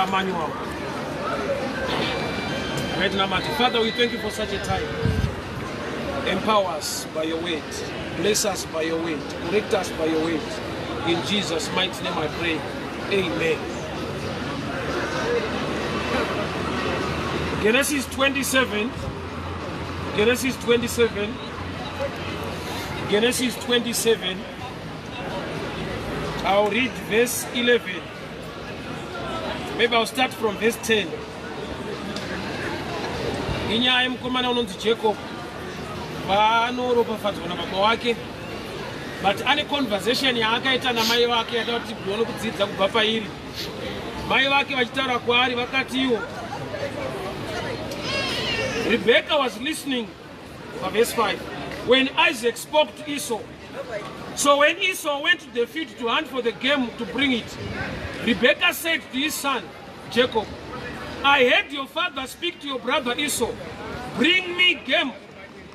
Emmanuel. Right now, Father, we thank you for such a time. Empower us by your word. Bless us by your word. Correct us by your word. In Jesus' mighty name I pray. Amen. Genesis 27. Genesis 27. Genesis 27. I'll read verse 11. Maybe I'll start from verse 10. Inyaya mkomana unonzi Jacob vaanoropafadzwa nababa wake, but ane conversation yaakaita namai vake yada kuti tigone kudzidza kubva pairi. Mai vake vachitaura kwaari vakati iwo, Rebecca was listening, verse 5, when Isaac spoke to Esau. So when Esau went to the field to hunt for the game to bring it, Rebecca said to his son Jacob, I heard your father speak to your brother Esau, bring me game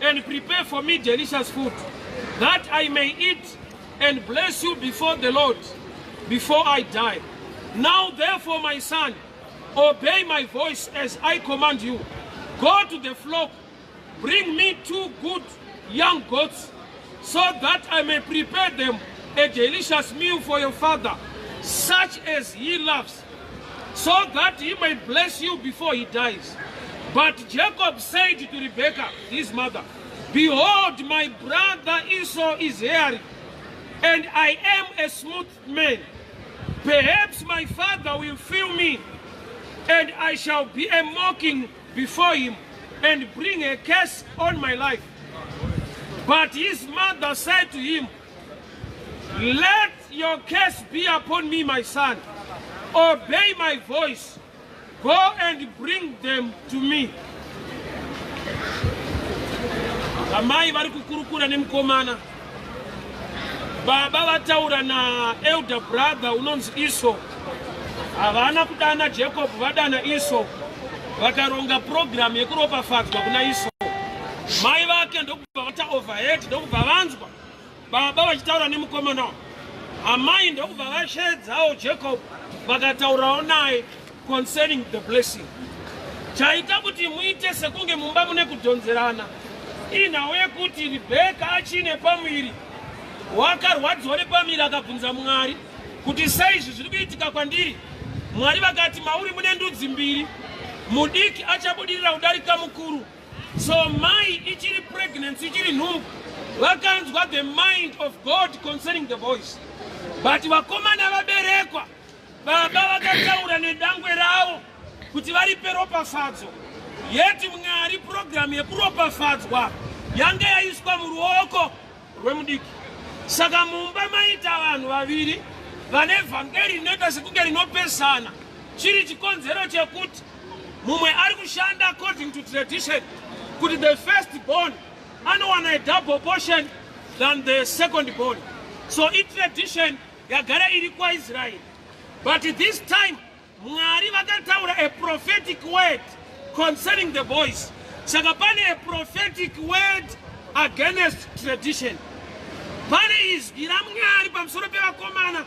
and prepare for me delicious food, that I may eat and bless you before the Lord, before I die. Now therefore, my son, obey my voice as I command you. Go to the flock, bring me 2 good young goats, so that I may prepare them a delicious meal for your father, such as he loves, so that he may bless you before he dies. But Jacob said to Rebekah, his mother, behold, my brother Esau is hairy, and I am a smooth man. Perhaps my father will feel me, and I shall be a mocking before him, and bring a curse on my life. But his mother said to him, let your curse be upon me, my son. Obey my voice. Go and bring them to me. Amai vari kukurukura nemukomana. Baba vataura na elder brother unonzi Esau. Havana kudana Jacob, vadana Esau. Vakaronga program yekuropafadzwa kuna Esau. Mai vake ndokubva vata overhead, ndokubva vanzwa baba vachitaura nemukomana. Amai ndokubva vashedzawo Jacob vakataurawo naye concerning the blessing. Chaita kuti muite sekunge mumba mune kudhonzerana. Inawe kuti Rebecca achine pamwiri, wakarwadzwa nepamwiri akabvunza Mwari kuti sei izvi zviri kuitika kwandiri. Mwari vakati mauri mune ndudzi mbiri, mudiki achabudirira kudarika mukuru. So mai ichiri pregnancy, ichiri nhumbu, vakanzwa the mind of God concerning the voice. But vakomana vaberekwa, baba vakataura nedangwe ravo kuti varipe ropafadzo. Yeti Mwari program yekuropafadzwa yange yaiswa muruoko rwemudiki. Saka mumba maita vanhu vaviri vane vhangeri rinoita sekunge rinopesana. Chiri chikonzero chekuti mumwe ari kushanda according to tradition kuti the first born anowana a double portion than the second born. So in tradition yagara iri kwaIsrael. But this time Mwari vakataura a prophetic word concerning the boys. Saka pane a prophetic word against tradition. Pane izwi raMwari pamusoro pevakomana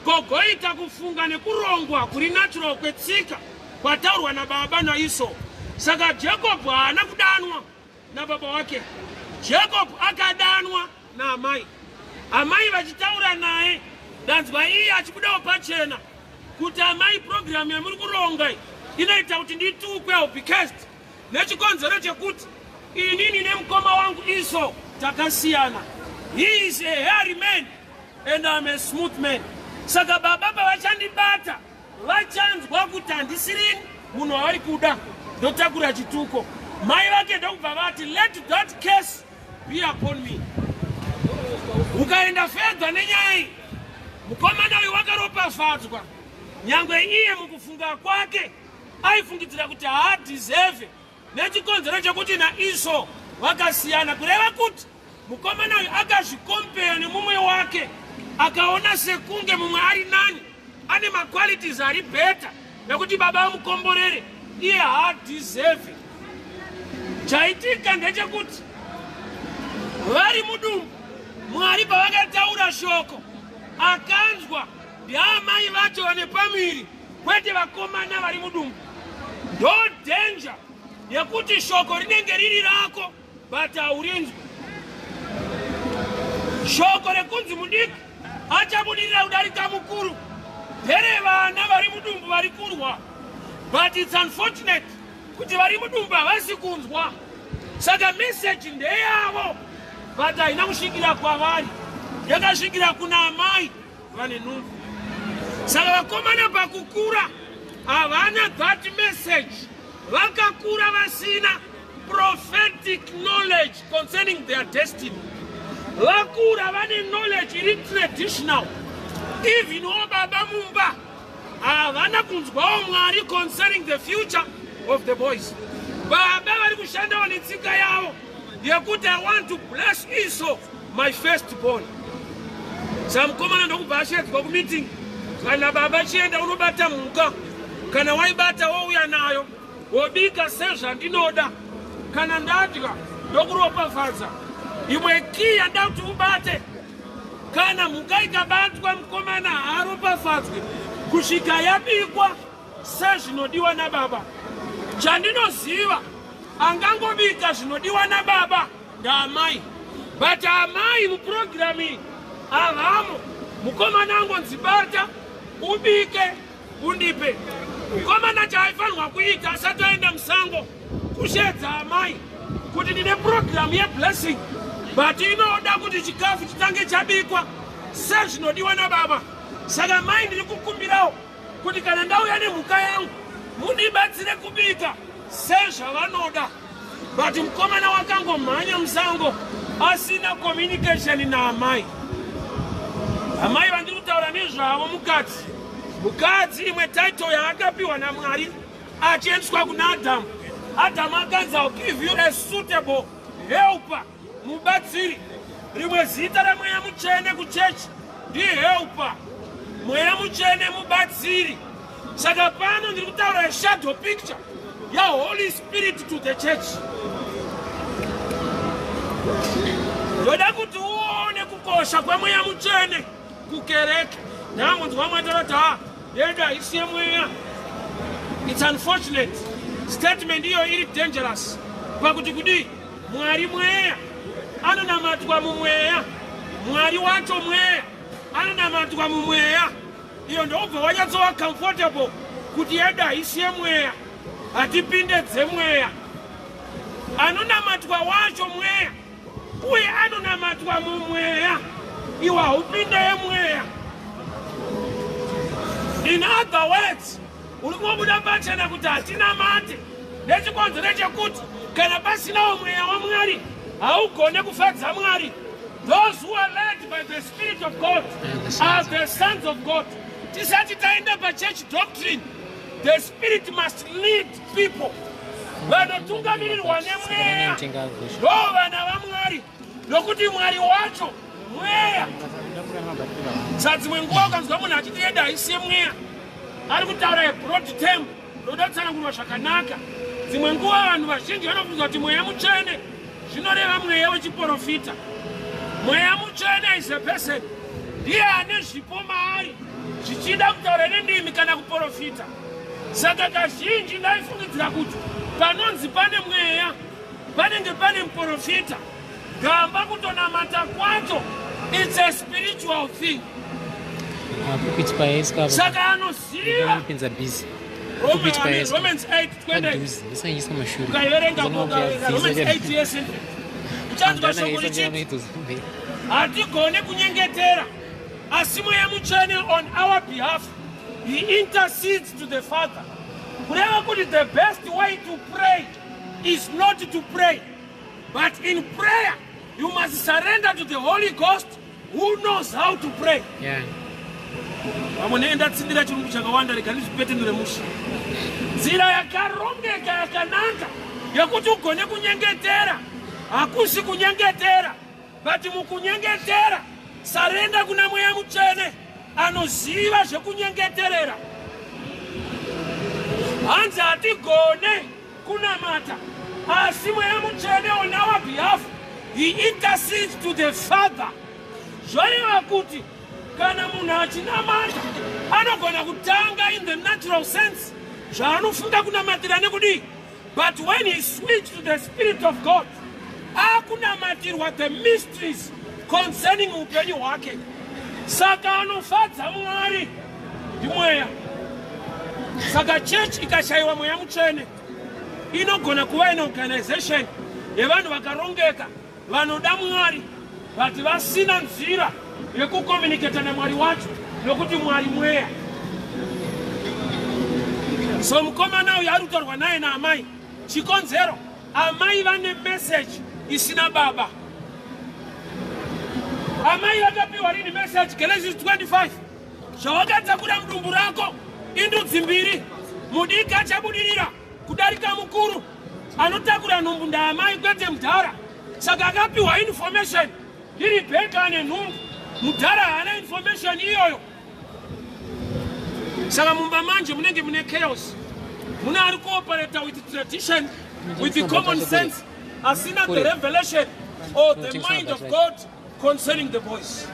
gogoita kufunga nekurongwa kuri natural kwetsika kwataurwa nababa naEsau. Saka Jacob haana kudanwa nababa wake. Jacob akadanwa naamai. Amai vachitaura naye, ndanzwa iye achibudawo pachena kuti amai program yamuri kuronga inoita kuti nditukwewo because nechikonzero chekuti inini nemukoma wangu Esau takasiyana. He is a hairy man and I'm a smooth man. Saka baba pavachandibata vachanzwa kuti handisiri munhu wavari kuda, ndotakura chituko. Mai vake ndokubva vati let that curse be upon me. Ukaenda fedha nenyaya iyi, mukomana uyu wakaropafadzwa. Nyangwe iye mukufunga kwake aifungidzira kuti haadeserve nechikonzero chekuti naEsau vakasiyana, kureva kuti mukomana uyu akazvikompera nemumwe wake, akaona sekunge mumwe ari nani, ane maqualities ari better nekuti baba amukomborere, iye haadeserve. Chaitika ndechekuti vari mudumbu, Mwari pavakataura shoko akanzwa ndiamai vacho vane pamwiri kwete vakomana vari mudumbu. Ndo danger yekuti shoko rinenge riri rako but haurinzwi. Shoko rekunzi mudiki achabudirira kudarika mukuru. Here vana vari mudumbu vari kurwa. But it's unfortunate kuti vari mudumbu havasi kunzwa. Saka message ndeyavo but haina kusvikira kwavari. Yakasvikira kuna amai vane nhumbu. Saka vakomana pakukura havana that message. Vakakura vasina prophetic knowledge concerning their destiny. Vakura vane knowledge iri traditional. Even obaba mumba havana kunzwawo Mwari concerning the future of the boys. Baba vari kushandawo netsika yavo yekuti I want to bless Esau, my firstborn. Samukomana ndokubva ashedzwa kumeeting. Kana baba chienda unobata mhuka. Kana waibata wouya nayo. Wobika sezvandinoda. Kana ndadya ndokuropafadza. Imwe key yanda kuti ubate. Kana mhuka ikabatwa mukomana haaropafadzwe kusvika yabikwa sezvinodiwa nababa. Chandinoziva angangobika zvinodiwa nababa ndaamai. But amai muprogramu iyi avamo. Mukomana angonzibata ubike undipe. Mukomana chaaifanirwa kuita asati aenda musango kushedza amai kuti ndine program yeblessing but inoda kuti chikafu chitange chabikwa sezvinodiwa nababa. Saka mai ndiri kukumbirawo kuti kana ndauya nemhuka yangu mundibatsire kubika sezvavanoda. But mukomana wakangomhanya musango asina communication naamai. Amai vandiri kutaura nezvavo mukadzi. Mukadzi imwe title yaakapiwa naMwari achiendeswa kuna Adamu. Adamu akanzi I'll give you a suitable helper, mubatsiri. Rimwe zita ramweya mutsvene kuchechi ndihelper. Mweya mutsvene mubatsiri. Saka pano ndiri kutaura a shadow picture yaHoly Spirit to the church. Ndoda kuti uone kukosha kwamweya mutsvene kukereke. Ndamunzwa mwatarata yenda isiye mweya. It's unfortunate. Statement iyo iri dangerous. Pakuti kudi Mwari mweya anonamatwa mumweya. Mwari wacho mweya anonamatwa mumweya. Iyo ndobva wanyatsova comfortable kuti yenda isiye mweya atipindedze mweya. Anonamatwa wacho mweya uye anonamatwa mumweya. Iwe haupinde mweya. In other words, ulikubuda pachana kuti hatina mate. Nechikonzero chekuti kana pasinawo mweya waMwari haugone kufadza Mwari. Those who are led by the Spirit of God are the sons of God. Tisati taenda pachurch doctrine. The Spirit must lead people. Vanotungamirirwa nemweya ndo vana vaMwari. Nokuti Mwari wacho mweya. Dzimwe nguva ukanzwa munhu achiti yenda haisiye mweya ari kutaura broad term ndoda kutsanangurwa zvakanaka. Dzimwe nguva vanhu vazhinji vanobvunza kuti mweya mutsvene zvinoreva mweya wechiprofita. Mweya mutsvene is a person. Ndiye ane zvipo maari zvichida kutaura nendimi kana kuprofita. Saka kazhinji ndaifungidzira kuti panonzi pane mweya panenge pane muprofita. Gamba kutonamata kwacho it's a spiritual thing. Saka anoziva Romans 8:20 ukaiverenga Romans 8 yes uchanzwa shoko richiti hatigone kunyengetera asi mweya mutsvene on our behalf he intercedes to the Father. Kureva kuti the best way to pray is not to pray, but in prayer you must surrender to the Holy Ghost who knows how to pray. Yeah. Vamonenda tsindira chirungu chakawanda regani zvipetenure mushi. Nzira yakarongeka yakanaka yakuti ugone kunyengetera. Hakusi kunyengetera, but mukunyengetera surrender kuna mweya mutsvene anoziva zvekunyengeterera. Hanzi hatigone kunamata asi mweya mutsvene on our behalf he intercedes to the Father. Zvoreva kuti kana munhu achinamata anogona kutanga in the natural sense zvaanofunga kunamatira nekudii, but when he switched to the Spirit of God akunamatirwa the mysteries concerning upenyu hwake, saka anofadza Mwari ndimweya. Saka church ikashaiwa mweya mutsvene inogona kuva in organization yevanhu vakarongeka vanoda Mwari but vasina nzira yekucommunicate naMwari wacho nokuti Mwari mweya. So mukomana uyu ari kutorwa naye naamai, chikonzero amai vane message isina baba. Amai vakapiwa rini message Genesis 25 zvawakatakura mudumbu rako indudzi mbiri, mudiki achabudirira kudarika mukuru, anotakura nhumbu ndaamai kwete mudhara. Saka akapiwa information iri bheka nenhumbu, mudhara haana information iyoyo. Saka mumba manje munenge mune chaos, muna ari kuoperata with tradition, with the common sense, asina the revelation or the mind of God concerning the voice.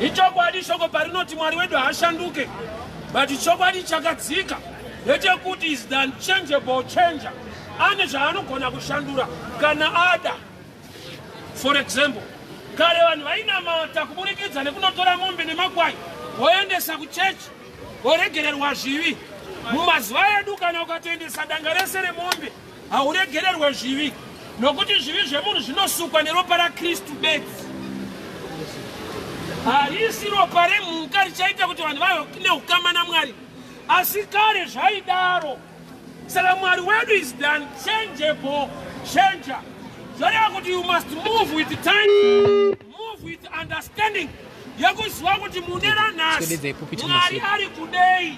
Ichokwadi shoko parinoti Mwari wedu hashanduke, but ichokwadi chakadzika ndechekuti is the unchangeable changer. Ane zvaanogona kushandura kana ada. For example, kare vanhu vainamata kuburikidza nekunotora mombe nemakwai voendesa kuchechi voregererwa zvivi. Mumazuva edu kana ukatoendesa danga rese remombe hauregererwe zvivi, nokuti zvivi zvemunhu zvinosukwa neropa raKristu bedzi. Harisi ropa remhuka richaita kuti vanhu vave neukama naMwari, asi kare zvaidaro. Saka Mwari wedu is the unchangeable changer. Zvoreva kuti you must move with the time, move with understanding yekuziva kuti mune ranhasi Mwari ari kudei.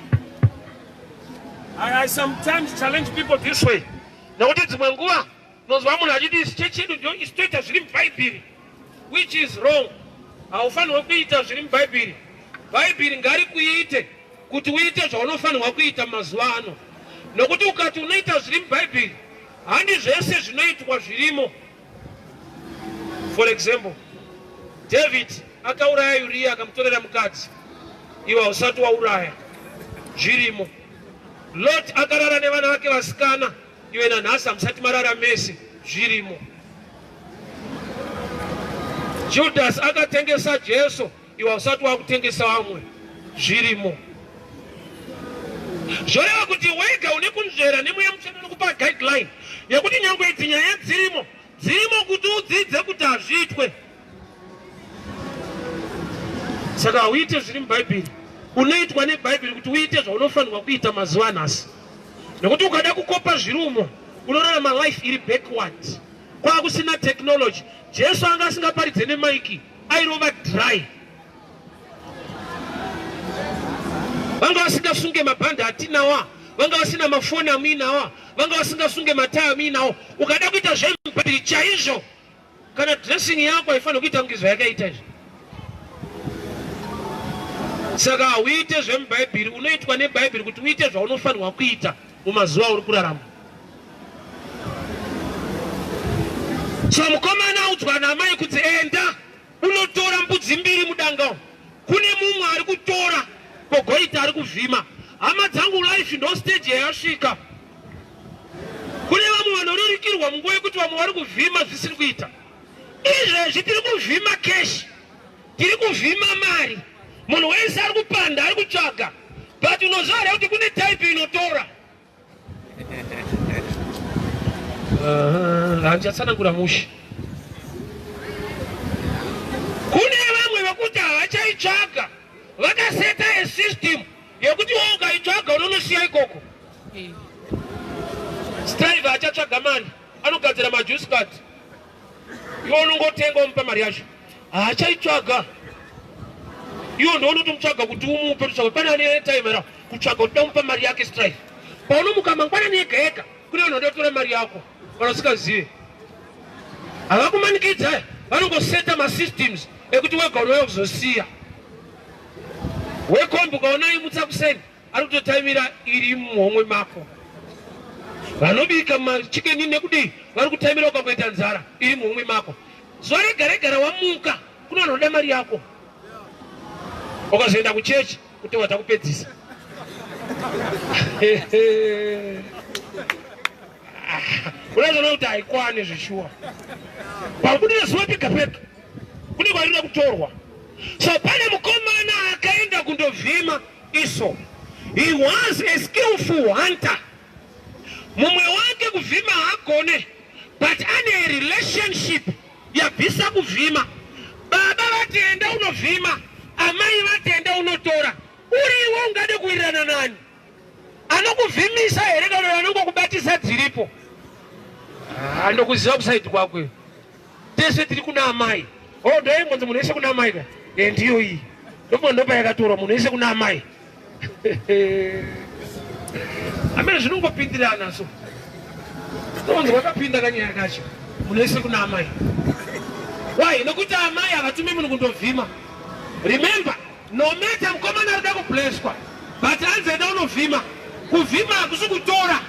I sometimes challenge people this way. Nokuti dzimwe nguva nozwa munhu achiti chechi yedu ndio isitoita zviri mubhaibheri, which is wrong. Haufanirwa kuita zviri mubhaibheri. Bhaibheri ngarikuite kuti uite zvaunofanirwa kuita mazuva ano. Nokuti ukati unoita zviri mubhaibheri handi zvese zvinoitwa zvirimo. For example, David akauraya Uriya akamutorera mukadzi, iwe hausati wauraya, zvirimo. Lot akarara nevana vake vasikana, iwe nanhasi hamusati marara mese, zvirimo. Judas akatengesa Jesu, iwe hausati wakutengesa vamwe, zvirimo. Zvoreva kuti wega une kunzvera nemweya mutsvene nokupa guideline yekuti nyangwe idzi nyaya dzirimo kuti udzidze kuti hazviitwe. Saka hauite zviri mubhaibheri, unoitwa nebhaibheri kuti uite zvaunofanirwa kuita mazuva anhasi. Nokuti ukada kukopa zvirumo unorarama life iri backward, kwakusina technology. Jesu anga asingaparidze nemaiki airova dry. Vanga vasingasunge mabhandi atinawa, vanga vasina mafoni amuinawa, vanga vasingasunge mataya amuinawo. Ukada kuita zvemubhaibheri chaizvo, kana dressing yako haifanira kuita kunge zvayakaita izvo. Saka hauite zvemubhaibheri, unoitwa nebhaibheri kuti uite zvaunofanirwa kuita mumazuva uri kurarama. So mukomana audzwa namai kuti enda unotora mbudzi mbiri mudanga. Kune mumwe ari kutora kogoita ari kuvhima. Hama dzangu life ndo stage yasvika. Kune vamwe vanorurikirwa munguva yekuti vamwe vari kuvhima zvisiri kuita. Izvezvi tiri kuvhima cash, tiri kuvhima mari. Munhu wese ari kupanda ari kutsvaga, but unoziva kuti kune type inotora. Handichatsanangura mushe. Kune vamwe vekuti havachaitsvaga, vakaseta system yekuti wewe ukaitsvaga unonosiya ikoko. Strive achatsvaga mari, anogadzira majuice card, iwe unongotenga umupa mari yacho. Haachaitsvaga. Iwo ndo unotomutsvaga kuti umupe, kutsvaga pana ane time era kutsvaga kuti umupa mari yake Strive. Paunomuka mangwana ega ega kune vanhu vanotora mari yako vanosingazive. Havakumanikidza, vanongoseta masystems ekuti wega unouya kuzosiya. Wekombi ukaona imutsa kuseni ari kutotaimira iri muhomwe mako. Vanobika machikeni nekudii vari kutaimira ukangoita nzara iri muhomwe mako. Zuva rega rega wamuka kune vanhu vanoda mari yako. ukazoenda kuchechi kuti watakupedzisa. Unazoona kuti haikwani zvishuwa. Pakudira zuva pega pega kune kwarida kutorwa. So pane mukomana akaenda kundovhima Esau. He was a skillful hunter. Mumwe wake kuvhima hagone, but ane relationship yabvisa kuvhima. Baba vatenda unovhima, amai vatenda unotora. Uriwo ungade kuwirirana nani? Anokuvhimisa here kana anokubatisa dziripo? Andokuziva kusaidi kwakwe. Tese tiri kuna amai. Oh, dai mwanzo munhu wese kuna amai ka? Ndiyo iyi. Ndopa yakatorwa munhu wese kuna amai. Amene zvinongopindirana so. Ndonzi wakapinda kanyaya kacho. Munhu wese kuna amai. Why? Nokuti amai akatume munhu kundovhima. Remember, no matter mukomana arida kublesswa, but anzenda unovhima. Kuvhima hakusi kutora.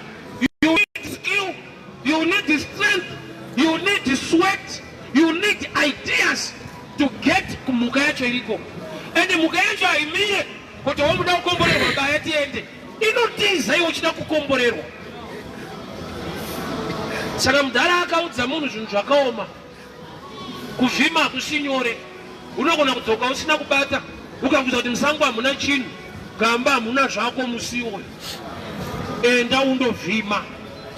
You need skill, you need the strength, you need the sweat, you need ideas to get kumuka yacho iriko. And muka yacho haimire kuti womuda kukomborerwa baya tiende. Inotiza iwo uchida kukomborerwa. Saka mudhara akaudza munhu zvinhu zvakaoma. Kuvhima hakusi nyore. Unogona kudzoka usina kubata. Ukakuudza kuti musango hamuna chinhu. Gamba hamuna zvako musiwo. Enda undovhima.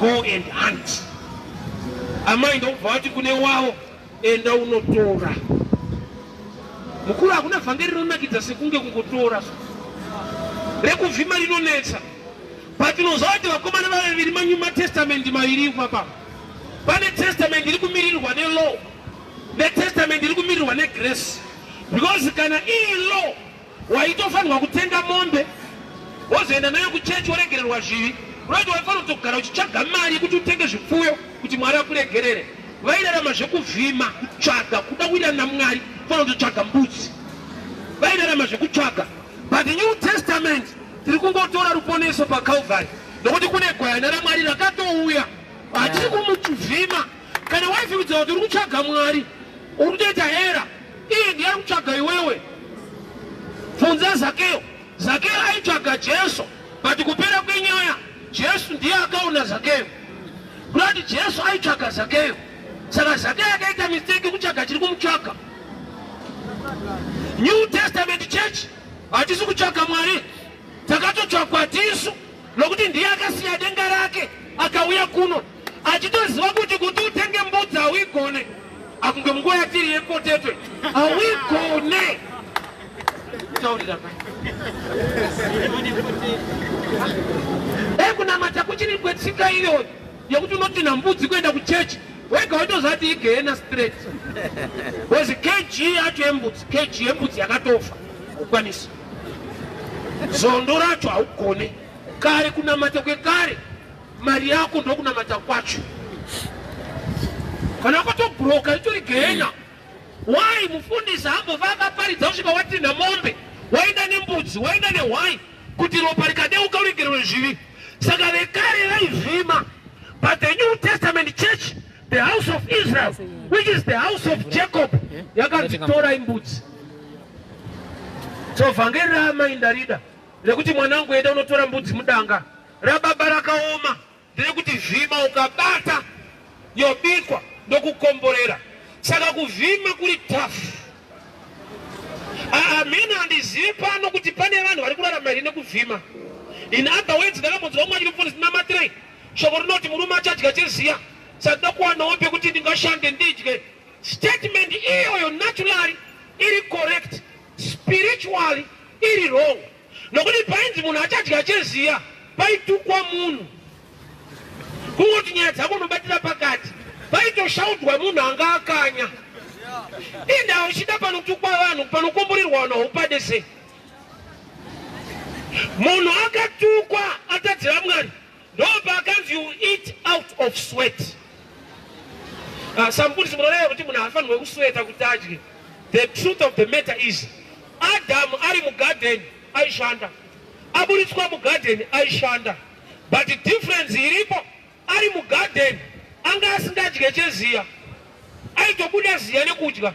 Go and hunt. Amai ndokubva vati kune wawo. Enda unotora. Mukuru hakuna vhangeri rinonakidza sekunge kungotora. Rekuvhima rinonetsa. But unozva kuti vakomana vaviri manyuma testament maviri papa. Pane testament iri kumirirwa nelaw. The testament iri kumirirwa negrace. Because kana iyi law waitofanirwa kutenga mombe wozoenda nayo kuchechi woregererwa zvivi. Unoti waifanira kutogara uchitsvaga mari yekuti utenge zvipfuyo kuti Mwari akuregerere. Vairarama zvekuvhima, kutsvaga, kuda kuita naMwari, ufanira kutotsvaga mbudzi. Vairarama zvekutsvaga. But the New Testament tiri kungotora ruponeso paCalvary. Nokuti kune gwayana raMwari rakatouya. Hatiri kumuvhima. Kana waifungidzira kuti uri kutsvaga Mwari, uri kutoita hera, iye ndiye ari kutsvaga iwewe. Bvunza Zakeo. Zakeo aitsvaga Jesu, but kupera kwenyaya Jesu ndiye akaona Zakeo. Kuti Jesu aitsvaga Zakeo. Saka Zakeo akaita mistake kutsvaga chiri kumutsvaga. New Testament church hatisi kutsvaga Mwari. Takatotsvagwa tisu nokuti ndiye akasiya denga rake akauya kuno. Achitoziva kuti utenge mbudzi hauigone. Akunge munguva yatiri yepotetwe. Hauigone. Taurira pa. Kunamata kuchiri kwetsika iyo yekuti unoti nambudzi kuenda kuchechi. Wega waitoziva igena straight. Wezi kg yacho yembudzi, kg yembudzi yakatofa. Ukwanisa. Zondo racho haugone. Kare kunamata kwekare. Mari yako ndo kunamata kwacho. Kana wakatobroka itori gena. Why mufundisi hambova akaparidza kusvika wati namombe, waenda nembudzi, waenda nehwai, kuti ropa rikadeuka uregererwe zvivi. Saka vekare vaivhima. But the New Testament church, the house of Israel, which is the house of Jacob, yakadzitora imbudzi. So vhangeri raamai ndarida rekuti mwanangu enda unotora mbudzi mudanga. Rababa rakaoma nderekuti vhima ukabata yobikwa ndokukomborera. Saka kuvhima kuri tafu. Amina handizivi pano kuti pane vanhu vari kurarama here nekuvhima. In other words, ndakambonzwa umwe achirifundisa namatrei. Shoko rinoti murume achadya cheziya. Saka ndakuwanawo pekuti ndingashande ndidye. Statement iyoyo naturally iri correct, spiritually iri wrong. Nokuti painzi munhu achadya cheziya paitukwa munhu. Kungoti nyaya dzako unobatira pakati. Paitoshaudzwa munhu anga akanya. Inda uchida panotukwa vanhu, panokomborerwa vanhu haupadese. Munhu akatukwa atadzira Mwari. Ndopa akanzi you eat out of sweat. Sambudzi munoreva kuti munhu hafanirwe kusweta kuti adye. The truth of the matter is, Adam ari mugarden aishanda. Aburitswa mugarden aishanda. But the difference iripo, ari mugarden anga asingadye cheziya. Aitobuda ziya nekudya.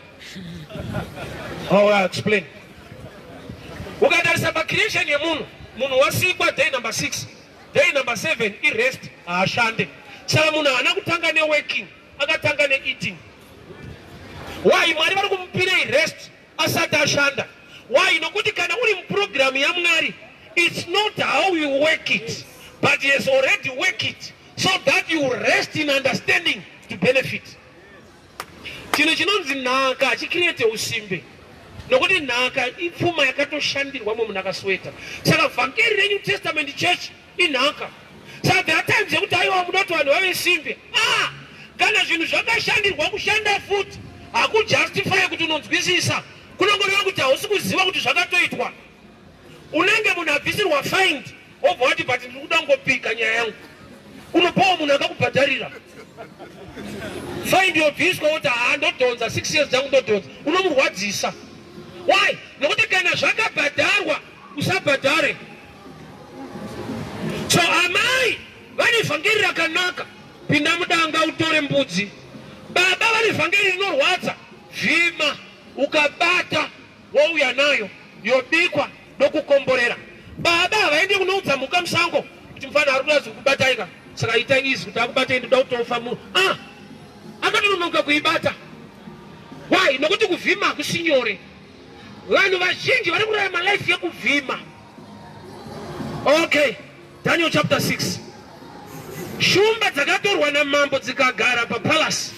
I'll explain. ukatarisa creation yemunhu, munhu wasikwa day number 6, day number 7 irest haashande. Saka munhu haana kutanga neworking, akatanga neeating. Why? Mwari vari kumupira irest asati ashanda. Why? Nokuti kana uri muprogram yaMwari, it's not how you work it, but he has already worked it so that you rest in understanding to benefit. Chino chinonzi nhaka chicreate usimbe. Nokuti nhaka ipfuma yakatoshandirwa munhu akasweta. Saka vhangeri reNew Testament church inhaka. Saka there are times yekuti aiwa munoti vanhu vave simbe. Kana zvinhu zvakashandirwa kushanda futi, hakujustify kuti unonzwisisa. Kunongoreva kuti hausi kuziva kuti zvakatoitwa. Unenge munhu abvisirwa find obva wati but ndiri kuda ngopika nyaya yangu. Unopawo munhu akakubhadharira. Find yobviswa kuti ndodhonza 6 years dzangu ndodhonza. Unomurwadzisa. Why? Nokuti kana zvakabhadharwa usabhadhare. So amai vane vhangeri rakanaka, pinda mudanga utore mbudzi. Baba vane vhangeri rinorwadza, vhima ukabata wouya nayo yobikwa nokukomborera. Baba havaendi kunoudza mhuka musango kuti mufana ari kuda kubataika, saka itai izi kuti akubatai ndoda kutofa munhu. Akatononoka kuibata. Why? Nokuti kuvhima hakusinyore. Vanhu vazhinji vari kurarama life yekuvhima. Okay, Daniel chapter 6. Shumba dzakatorwa namambo dzikagara papalace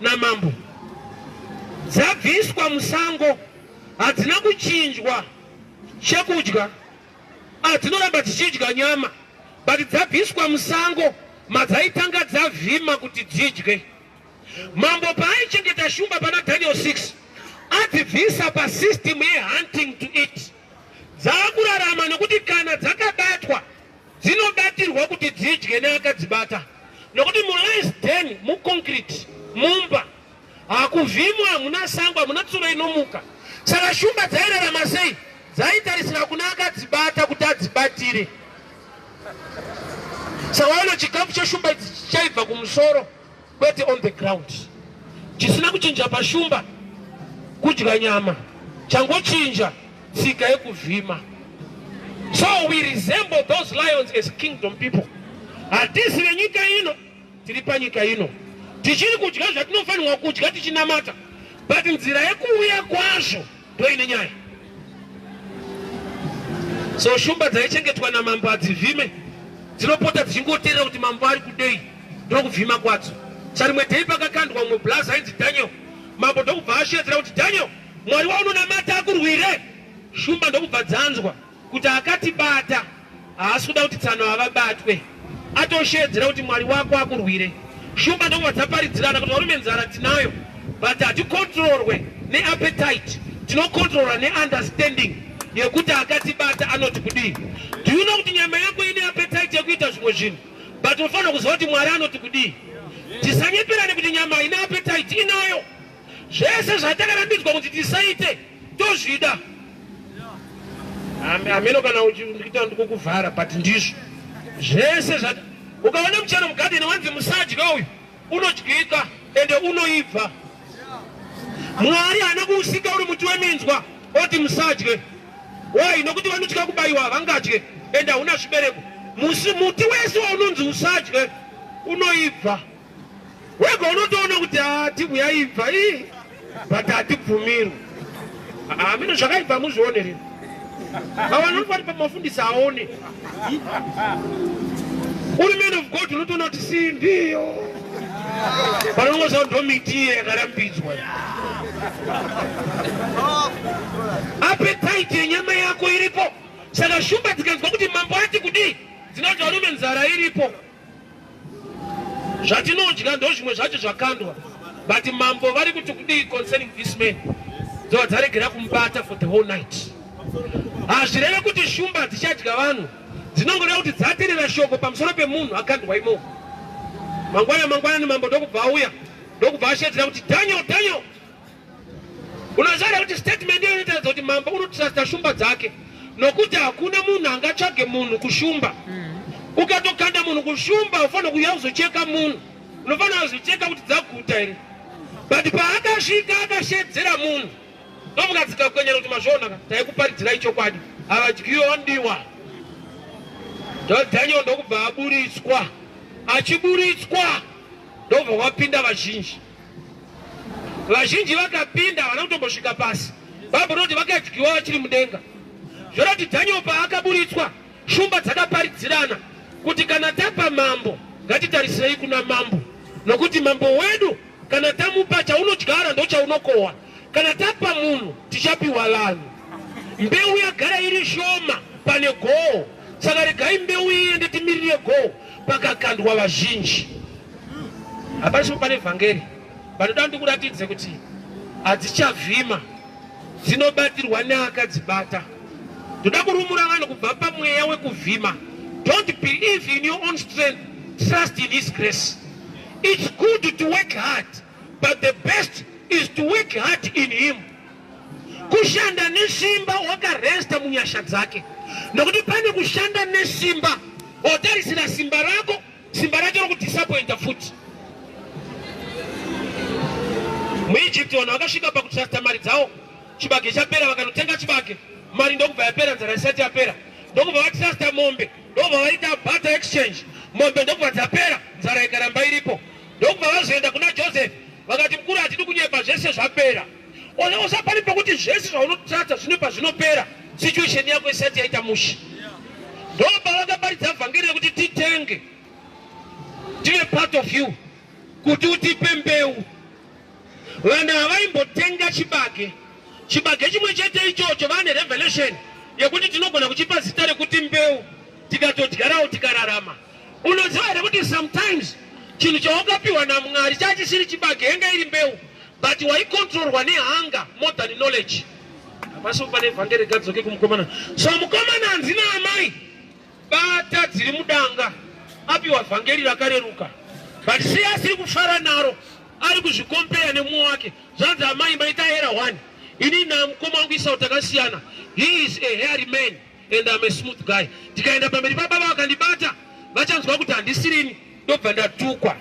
namambo, dzabviswa musango, hadzina kuchinjwa chekudya, dzinoramba dzichidya nyama, but dzabviswa musango madzaitanga dzavhima kuti dzidye. Mambo paaichengeta shumba pana Daniel 6, adzibvisa pasystem yehunting to eat. Dzakurarama nokuti kana dzakabatwa dzinobatirwa kuti dzidye neakadzibata. Nokuti mulice den muconcrete mumba hakuvhimwa, hamuna sango, hamuna tsuro inomuka. Saka shumba dzairarama sei? Dzaitarisira kuna akadzibata kuti adzibatire. Saka waona chikafu cheshumba chaibva kumusoro kwete on the ground. Chisina kuchinja pashumba kudya nyama, changochinja tsika yekuvhima. So we resemble those lions as kingdom people. Hatisi venyika ino, tiri panyika ino. Tichiri kudya zvatinofanirwa kudya tichinamata, but nzira yekuuya kwazvo ndoine nyaya. So shumba dzaichengetwa namambo hadzivhime, dzinopota dzichingoteerera kuti mambo ari kudei, ndokuvhima kwadzo. Sarimwe dhei pakakandwa mumwe blaza ainzi Daniel. Mambo ndokubva ashedzera kuti Daniel, Mwari waunonamata akurwire. Shumba ndokubva dzanzwa kuti akatibata haasi kuda kuti tsano havabatwe, atoshedzera kuti Mwari wako akurwire. Shumba ndokubva dzaparidzirana kuti varume nzara tinayo, but hatikontrolwe neappetite, tinokontrolwa neunderstanding yekuti akatibata anoti kudii. Do you know kuti nyama yako ine appetite yekuita zvimwe zvinhu, but unofanira kuziva kuti Mwari anoti kudii. Tisanyeperane kuti nyama ine appetite inayo. Zvese zvatakarambidwa kuti tisaite tozvida. Ameno kana uchikuita ndikukuvhara, but ndizvo zvese zvata. Ukaona muchero mugadheni wanzi musadya uyu, unodyika ende unoibva. Mwari haana kuusika uri muti weminzwa oti musadye. Why? Nokuti vanotya kubayiwa havangadye ende hauna zvibereko. Muti wese waunonzi usadye unoibva. Wega unotoona kuti tibu yaibva, but hatibvumirwi. Ameno zvakaibva muzvionere. Vanhu vari pamafundisi aone. Uri man of God unotoona kuti sindiyo. Vanongoziva ndo miti yakarambidzwa. Appetite yenyama yako iripo. Saka shumba dzikanzwa kuti mambo ati kudii, dzinoti varume nzara iripo. Zvatinodya ndo zvimwe zvacho zvakandwa, but mambo vari kuti kudii concerning this man. Dzova dzaregera kumubata for the whole night. Hazvireve kuti shumba dzichadya vanhu, dzinongoreva kuti dzateerera shoko pamusoro pemunhu akandwa imomo. Mangwana mambo ndokubva auya, ndokubva ashedzera kuti Daniel, unoziva kuti statement iyo inotaridza kuti mambo unotrasta shumba dzake, nokuti hakuna munhu angatsvage munhu kushumba. Ukatokanda munhu kushumba ufanira kuuya kuzocheka munhu, unofanira kuzocheka kuti dzaguta here. But paakasvika akashedzera munhu, ndomukadzika kwenyera kuti mazvionaka taikuparidzirai chokwadi. avadyiwa ndiwa Daniel ndokubva aburitswa achiburitswa ndobva wapinda vazhinji vakapinda havana kutombosvika pasi bhabhuri kuti vakadyiwa vachiri mudenga zvorati Daniel paakaburitswa shumba dzakaparidzirana kuti kana tapa mambo ngatitarisirei kuna mambo nokuti mambo wedu kana tamupa chaunodyara ndo chaunokohwa kana tapa munhu tichapiwa vanhu mbeu yagara iri shoma pane goho saka regai mbeu iende timirire goho pakakandwa vazhinji hapasipo pane vhangeri vanoda ndikuratidze kuti hadzichavhima dzinobatirwa neakadzibata ndoda kurumura vanhu kubva pamweya wekuvhima. Don't believe in your own strength, trust in his grace. It's good to work hard, but the best is to work hard in him. Kushanda nesimba wakaresta munyasha dzake nokuti pane kushanda nesimba otarisira simba rako simba racho rokudisappointa futi. muEgypt vanhu vakasvika pakutrasta mari dzavo chibage chapera vakanotenga chibage mari ndokubva yapera nzara isati yapera ndokubva vatrasta mombe ndokubva vaita barter exchange mombe ndokubva dzapera nzara ikaramba iripo ndokubva vazoenda kuna Joseph vakati mukuru hatidi kunyepa zvese zvapera usapani pekuti zvese zvaunotrasta zvino pazvinopera situation yako isati yaita mushi ndobva vakaparidza vhangeri rekuti titenge tive part of you kuti utipe mbeu. Vanhu havaimbotenga chibage chimwe chete ichocho vane revelation yekuti tinogona kuchipa zita rekuti mbeu tikatodyarawo tikararama. Unoziva here kuti sometimes chinhu chawakapiwa naMwari chachisiri chibage yenga iri mbeu but waikontrolwa nehanga more than knowledge. Hapasipo pane vhangeri gadzoke kumukomana. So mukomana hanzi naamai bata dziri mudanga apiwa vhangeri rakareruka but sei asiri kufara naro ari kuzvikompeya nemuo wake zvanzi amai maita hera 1 ini namukoma wangu Esau takasiyana. He is a hairy man and I'm a smooth guy. Tikaenda pamberi pababa vakandibata vachanzwa kuti handisirini ndobva ndatukwa.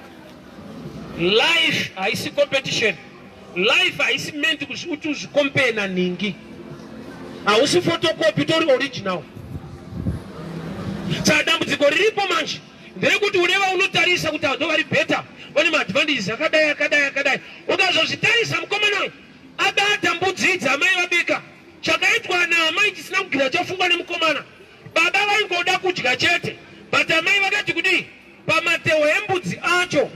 Life haisi competition. Life haisi meant kuti uzvikompeye naningi. Hausi photocopy tori original. Saka dambudziko riripo manje nderekuti uneva unotarisa kuti ndo vari better vane maadvantages akadai ukazozvitarisa mukomana uyu abata mbudzi idzi amai vabika chakaitwa naamai chisina kugira chafungwa nemukomana. Baba vaingoda kudya chete but amai vakati kudii pamatehwe embudzi acho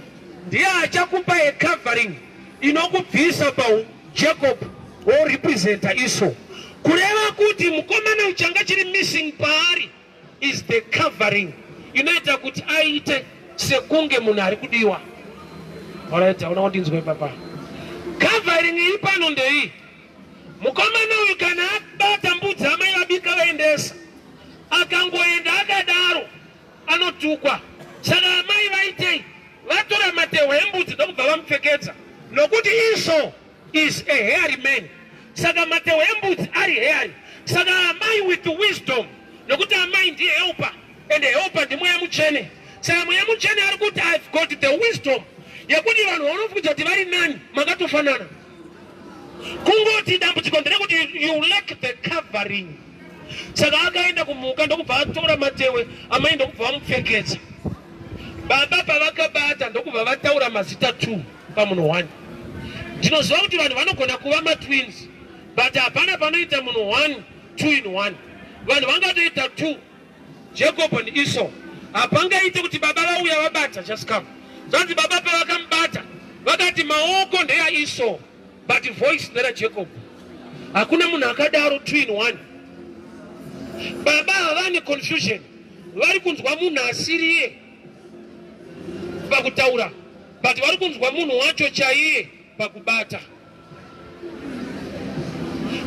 ndiye achakupa ecovering inokubvisa paJacob worepresenta Esau kureva kuti mukomana uyu changa chiri missing paari is the covering inoita kuti aite sekunge munhu ari kudiwa. Alright, I want to papa. Covering iri pano ndei. Mukomana uyu kana abata mbudzi amai vabika vaendesa akangoenda akadaro anotukwa. Saka amai vaitei vatora matehwe embudzi ndokubva vamupfekedza nokuti Esau is a hairy man. Saka matehwe embudzi ari hairy. Saka amai with wisdom nokuti amai ndiye helper and helper ndi mweya mutsvene. Saka mweya mutsvene ari kuti I've got the wisdom yekuti vanhu vanofunga kuti vari nani makatofanana. Kungoti dambudziko nderekuti you lack the covering. Saka akaenda kumuka ndokubva atora matehwe amai ndokubva vamupfekedza. Baba pavakabata ndokubva vataura mazita 2 pamunhu 1. Ndinoziva kuti vanhu vanogona kuva matwins but hapana panoita munhu 1 2 in 1. Vanhu vangatoita 2 Jacob and Esau. Hapangaite kuti baba vauya vabata just come. Zvanzi baba pavakamubata vakati maoko ndeya Esau but voice ndera Jacob. Hakuna munhu akadaro 2 in 1. Baba havane confusion. Vari kunzwa munhu asiriye pakutaura but vari kunzwa munhu wacho chaiye pakubata.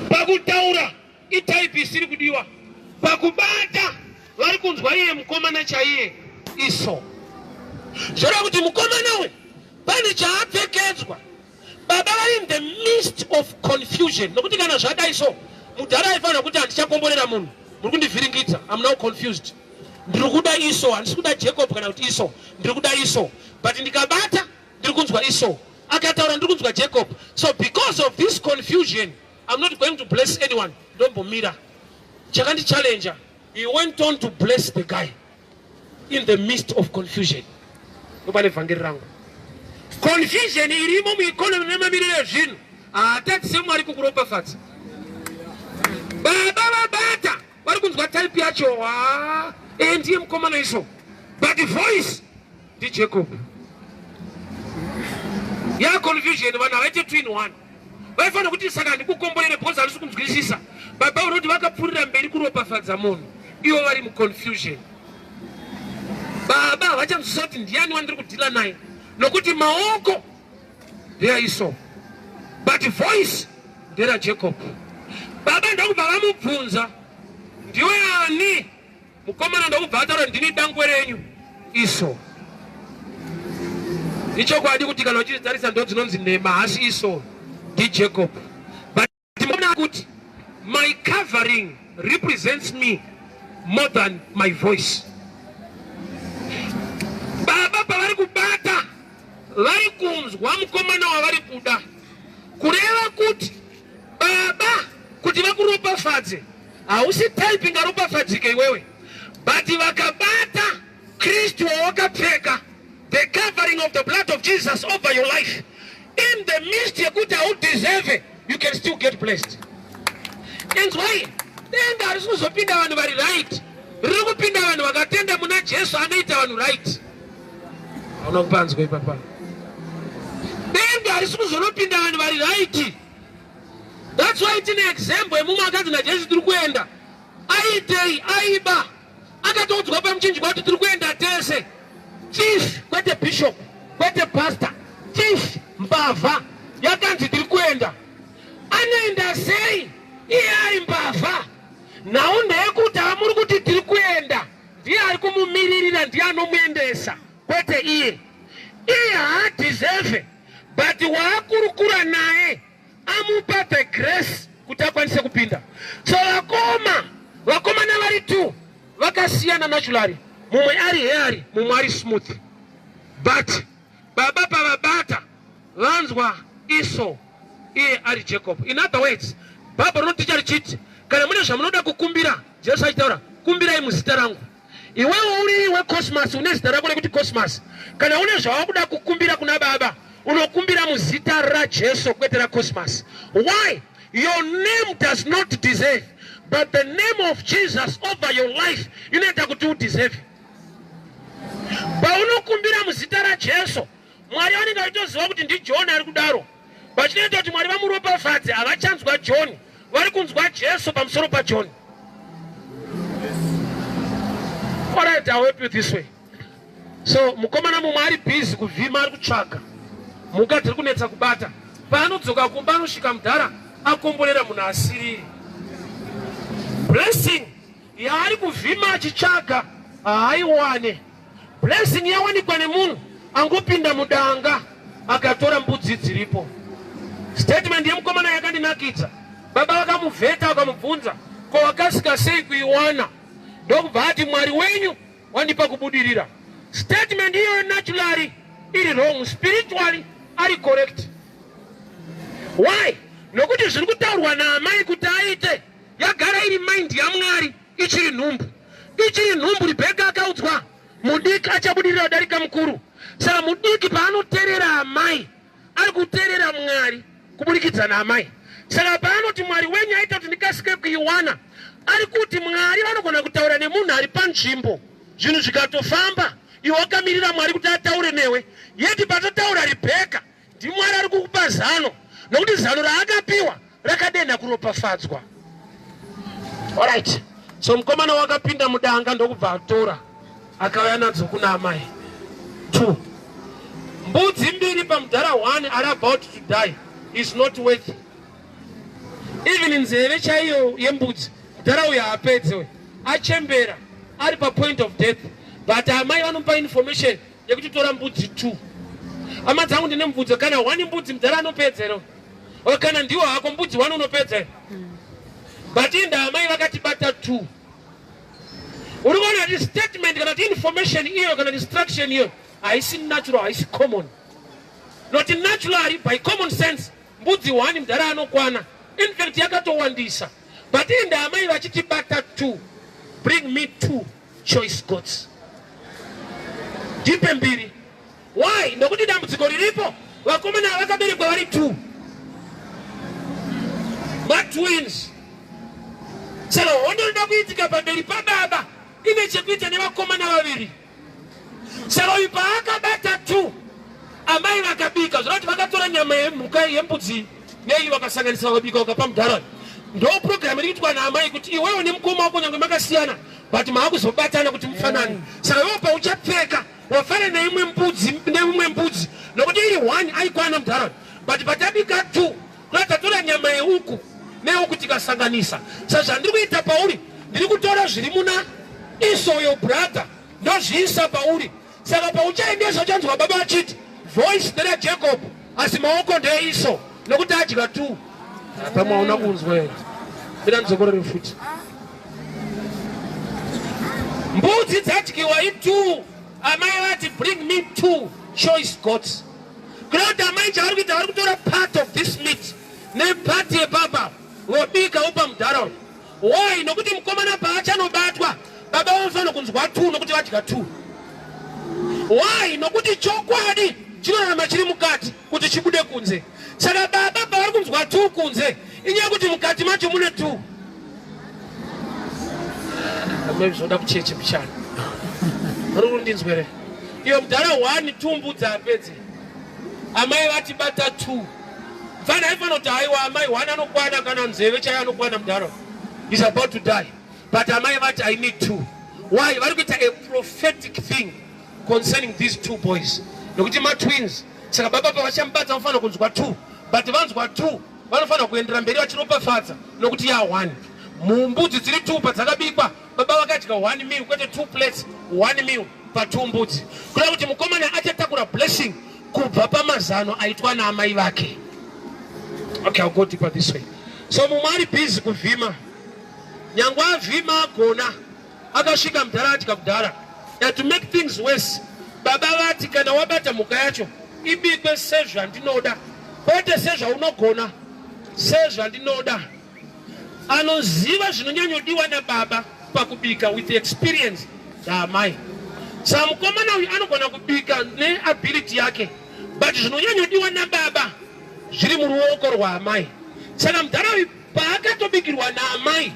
Pakutaura itype isiri kudiwa. Pakubata vari kunzwa iye mukomana chaiye Esau. Zvora kuti mukomana uyu pane chaapfekedzwa. Baba vari in the midst of confusion nokuti kana zvadai so mudhara aifanira kuti handichakomborera munhu muri kundivhiringidza. I'm now confused. Ndiri kuda Esau handisi kuda Jacob kana kuti Esau ndiri kuda Esau but ndikabata ndiri kunzwa Esau akataura ndiri kunzwa Jacob. So because of this confusion I'm not going to bless anyone. Don't bomira. chakandi challenger, he went on to bless the guy in the midst of confusion. Confusion irimo mu economy nemamirire zvinu atati semwari kukuropa fatsa baba vabata vari kunzwa type yacho ndiye mukomana iso but the voice ndiJacob. Ya confusion vanhu havaite 2 in 1 vaifanira kuti saka ndikukomborere because harisi kunzwisisa baba unoti vakapfurira mberi kuropafadza munhu ivo vari muconfusion. Baba havachanzwisisa kuti ndiani wandiri kudhila naye nokuti maoko ndeyaIsau but voice nderaJacob. Baba ndokubva vamubvunza ndiwe ani mukomana ndokubva ataura ndini dangwe renyu Isau. Ichokwadi kuti kana uchitarisa ndo dzinonzi nhema hasi Isau ndiJacob. But ndinoona kuti my covering represents me more than my voice. Baba pavari kubata vari kunzwa mukomana wavari kuda kureva kuti baba kuti vakuropafadze hausi typing aropafadzike iwewe but vakabata Kristu wawakapfeka, the covering of the blood of Jesus over your life in the midst yekuti hau deserve, you can still get blessed. That's why denga harisi kuzopinda vanhu vari right, riri kupinda vanhu vakatenda muna Jesu anoita vanhu right. Hauna kupanzwa ipapa. Denga harisi kuzopinda vanhu vari right. That's why tine example yemumakadzi naJesu tiri kuenda aitei aiba akatodzwa pamuchinjikwa kuti tiri kuenda tese, chief kwete bishop kwete pastor, chief mbavha yakanzi tiri kuenda. Anoenda sei iye ari mbavha? Nhau ndeyekuti hamuri kuti tiri kuenda ndiye ari kumumiririra, ndiye anomuendesa kwete iye. Iye hadeserve but waakurukura naye amupa the grace kuti akwanise kupinda. So vakomana vari 2 vakasiyana naturally, mumwe ari hairy mumwe ari smooth, but baba pavabata vanzwa Isau iye ari Jacob. In other words, baba rinoticha richiti kana mune zvamunoda kukumbira, Jesu achitaura kumbirai muzita rangu. Iwewe uri weCosmas une zita rako rekuti Cosmas, kana une zvavakuda kukumbira kuna baba unokumbira muzita raJesu kwete raCosmas. Why? Your name does not deserve, but the name of Jesus over your life inoita kuti udeserve. Paunokumbira muzita raJesu, Mwari vanenge vachitoziva kuti ndiJohn ari kudaro, vachinoita kuti Mwari vamuropafadze. Havachanzwa John, vari kunzwa Jesu pamusoro paJohn. All right, I'll help you this way. So mukomana mumwe ari busy kuvhima, ari kutsvaga mhuka dziri kunetsa kubata. Paanodzoka kumba anosvika mudhara akomborera munhu asiriri. Blessing yaari kuvhima achitsvaga haaiwane. Blessing yawanikwa nemunhu angopinda mudanga akatora mbudzi dziripo. Statement yemukomana yakandinakidza. Baba vakamuvheta vakamubvunza, ko wakasika sei kuiwana? Ndokubva ati Mwari wenyu wandipa kubudirira. Statement hiyo naturally iri wrong, spiritually ari correct. Why? Nokuti zviri kutaurwa naamai kuti aite yagara iri mind yaMwari ichiri nhumbu. Ichiri nhumbu. Rebeka akaudzwa mudiki achabudirira kudarika mukuru. Saka mudiki paanoteerera amai ari kuteerera Mwari kubudikidza naamai. Saka paanoti Mwari wenyu aita kuti ndikasike kuiwana, ari kuti Mwari vanogona kutaura nemunhu ari panzvimbo, zvinhu zvikatofamba iwe wakamirira Mwari kuti ataure newe. Yeti patotaura Rebeka ndiMwari ari kukupa zano, nokuti zano raakapiwa rakadenha kuropafadzwa. Alright, so mukomana wakapinda mudanga ndokubva atora akauya nadzo kuna amai. 2 mbudzi 2 pamudhara 1 are about to die is not worthy. Even nzeve chaiyo yembudzi mudhara uyu haapedzewe achembera ari papoint of death, but amai vanopa information yekuti tora mbudzi 2. Hama dzangu ndine mubvunzo, kana 1 mbudzi mudhara anopedzera, kana ndiwo hako mbudzi 1 unopedzera? But inda amai vakatibata 2. Uri kuona kuti statement kana kuti information iyo kana instruction iyo haisi natural, haisi common. Not naturally, by common sense mbudzi 1 mudhara anokwana. In fact yakatowandisa, But in the amai vachitibata 2, bring me 2 choice goats. Dipe mbili. Why? Nokuti dambudziko riripo. Vakomana vakaberekwa vari 2. Ma twins. Saka hondo rinoda kuitika pamberi pababa ine chekuita nevakomana vaviri. Saka uyu paakabata 2, amai vakabika zvinoti vakatora nyama yemhuka yembudzi nei vakasanganisa vakabika vakapa mudharani. Ndo program iriitwa naamai kuti iwewe nemukoma wako nyange makasiyana but maakuzobatana kuti mufanane. Saka iwewe pauchapfeka wafana neimwe mbudzi nokuti iri 1 aikwana mudharani but patabika 2 tatatora nyama yeuku neuku tikasanganisa. Saka zvandiri kuita pauri ndiri kutora zviri muna Esau your brother ndozviisa pauri. Saka pauchaendesa chanzwa baba achiti voice ndere Jacob asi maoko ndeEsau nokuti adya 2. Pamwe hauna kunzwa here. Ida ndizokorere futi. Mbudzi dzadyiwa i2. Amai vati bring me 2 choice goats. Kuti amai chavari kuita vari kutora part of this meat nepati yebaba vobika upa mudharauni. Why? Nokuti mukomana paachanobatwa baba vanofanira kunzwa 2 nokuti vadya 2. Why? Nokuti chokwadi chinorarama chiri mukati kuti chibude kunze. Saka baba pavari kunzwa 2 kunze inyaya kuti mukati macho mune 2. Amai zvoda kucheche muchana. Vari kundinzwere. Iyo mudhara 1 2 mbudzi apedze. Amai vati bata 2. Fana haifana kuti haiwa amai 1 anokwana kana nzeve chaiye anokwana mudhara. He's about to die. But amai vati I need 2. Why? Vari kuita a prophetic thing concerning these 2 boys. Nokuti ma twins. Saka baba pavachamubata vanofanira kunzwa 2. But vanzwa 2 vanofanira kuendera mberi vachiropafadza nokuti ya 1. Mumbudzi dziri 2 padzakabikwa baba vakadya 1 meal kwete 2 plates 1 meal pa2 mbudzi. Kuda kuti mukomana achatakura blessing kubva pamazano aitwa naamai vake. Okay, I'll go deeper this way. So mumari busy kuvhima. Nyangwa avhima agona akasvika mudhara adya kudhara. And to make things worse, baba vati kana wabata mhuka yacho ibikwe sezvandinoda. Kwete sezvaunogona, sezvandinoda. Anoziva zvinonyanyodiwa nababa pakubika with the experience yaamai. Saka mukomana uyu anogona kubika neability yake but zvinonyanyodiwa nababa zviri muruoko rwaamai. Saka mudhara uyu paakatobikirwa naamai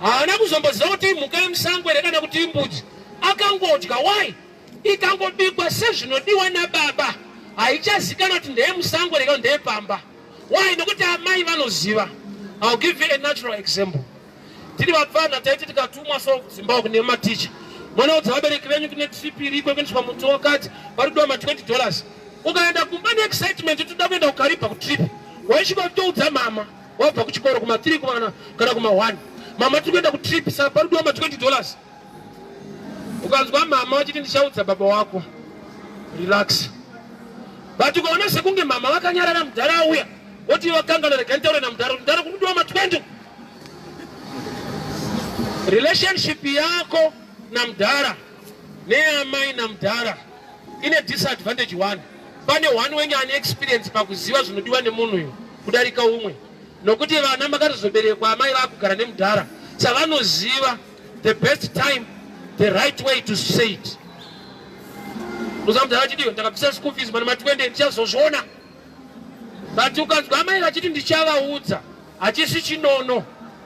haana kuzomboziva kuti mhuka yemusango here kana kuti imbudzi. Akangodya. Why? Ikangobikwa sezvinodiwa nababa haichazikana kuti ndeyemusango here kana ndeyepamba. Why? Nokuti amai vanoziva. I'll give you a natural example. Tiri vapfana taiti tikatumwa so kuZimbabwe kune maticha. Mwana udza vabereki venyu kune trip iriko kuendeswa muti wakati vari kudiwa $20. Ukaenda kumba neexcitement toda kuenda kukaripa kutrip. Waisvika kutoudza mama wabva kuchikoro kuma 3 kana kuma 1. Mama tiri kuenda kutrip saka pari kudiwa $20. Ukanzwa mama wachiti ndichaudza baba wako. Relax. But ukaona sekunge mama vakanyarara mudhara uya woti wakanga nerekentaura namudhara kudiwa $20. Relationship yako na mudhara neamai na mudhara ine disadvantage 1. Pane 1 wenye ane experience pakuziva zvinodiwa nemunhu uyu kudarika umwe. Nokuti vana makatozoberekwa amai vakugara nemudhara. Saka vanoziva the best time, the right way to say it. Uza mudhara achidiwa ndakabvisa school fees mana $20 ndichazozviona. But ukanzwa amai vachiti ndichavaudza hachisi chinono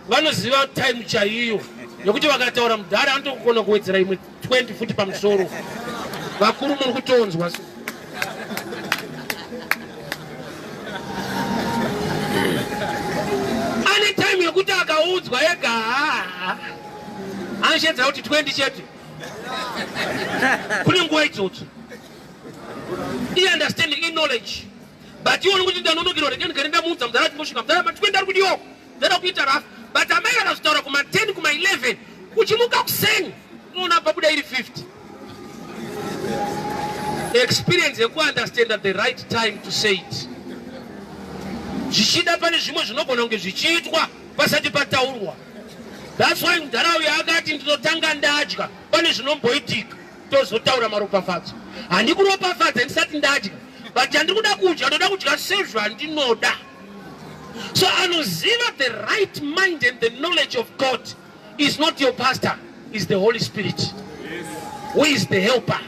vanoziva time chaiyo. Nokuti vakataura mudhara anotokona kuwedzera imwe 20 futi pamusoro. Vakuru muri kutonzwa. Ane time yekuti akaudzwa ega anoshedza kuti 20 chete. Kune nguva idzodzo. I-understanding, i-knowledge. But iwo nokuti ndanonokirwa ndikani ndamuudza mudhara chimbosvika mudhara $20 ari kudiwa. Ndada kuita rafu. But amai akazotaura kuma 10 kuma 11 uchimuka kuseni unoona pabuda iri 50. Experience yekuunderstand at the right time to say it. Zvichida pane zvimwe zvinogona kunge zvichiitwa pasati pataurwa. That's why mudhara uyu akati ndinotanga ndadya pane zvinomboitika tozotaura maropafadzo. Handi kuropafadza ndisati ndadya but handiri kuda kudya ndoda kudya sezvandinoda. So anoziva the right mind and the knowledge of God is not your pastor, is the Holy Spirit. Who is the helper?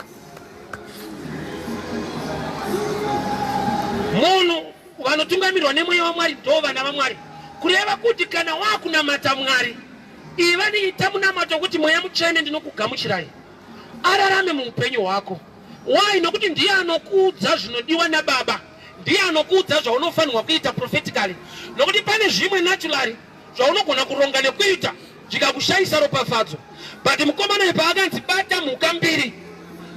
Munhu vanotungamirwa nemweya waMwari ndo vana vaMwari. Kureva kuti kana wakunamata Mwari, iva niita munamato kuti mweya mutsvene ndinokugamuchirai ararame muupenyu hwako. Why? Nokuti ndiye anokuudza zvinodiwa naBaba, ndiye anokuudza zvaunofanirwa kuita prophetically. Nokuti pane zvimwe naturally zvaunogona kuronga nekuita zvikakushayisa ropafadzo. But mukomana paakanzi bata mhuka mbiri,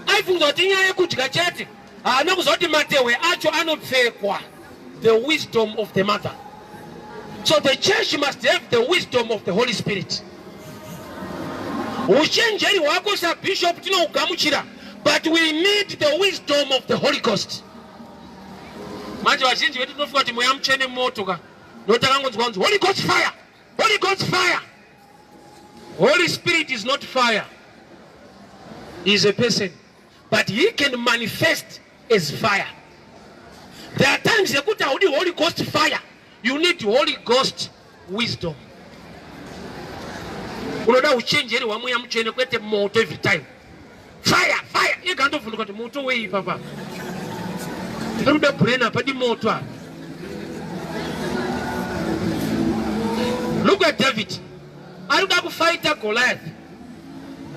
aifunga kuti inyaya yekudya chete, haana kuzoti matehwe acho anopfekwa. The wisdom of the mother. So the church must have the wisdom of the Holy Spirit. Uchenjeri hwako sabishop tinokugamuchira, but we need the wisdom of the Holy Ghost. Manje vazhinji vedu tinofunga kuti mweya mutsvene motoka notakangonzwa kunzi Holy Ghost fire, Holy Ghost fire. Holy Spirit is not fire. He is a person, but he can manifest as fire. There are times you put out the Holy Ghost fire. You need Holy Ghost wisdom. Unoda uchenjeri wa mweya mutsvene kwete moto every time. Fire, fire. You can't open the moto way, Papa. Through the brain up the motor. Look at David. I look to fight Goliath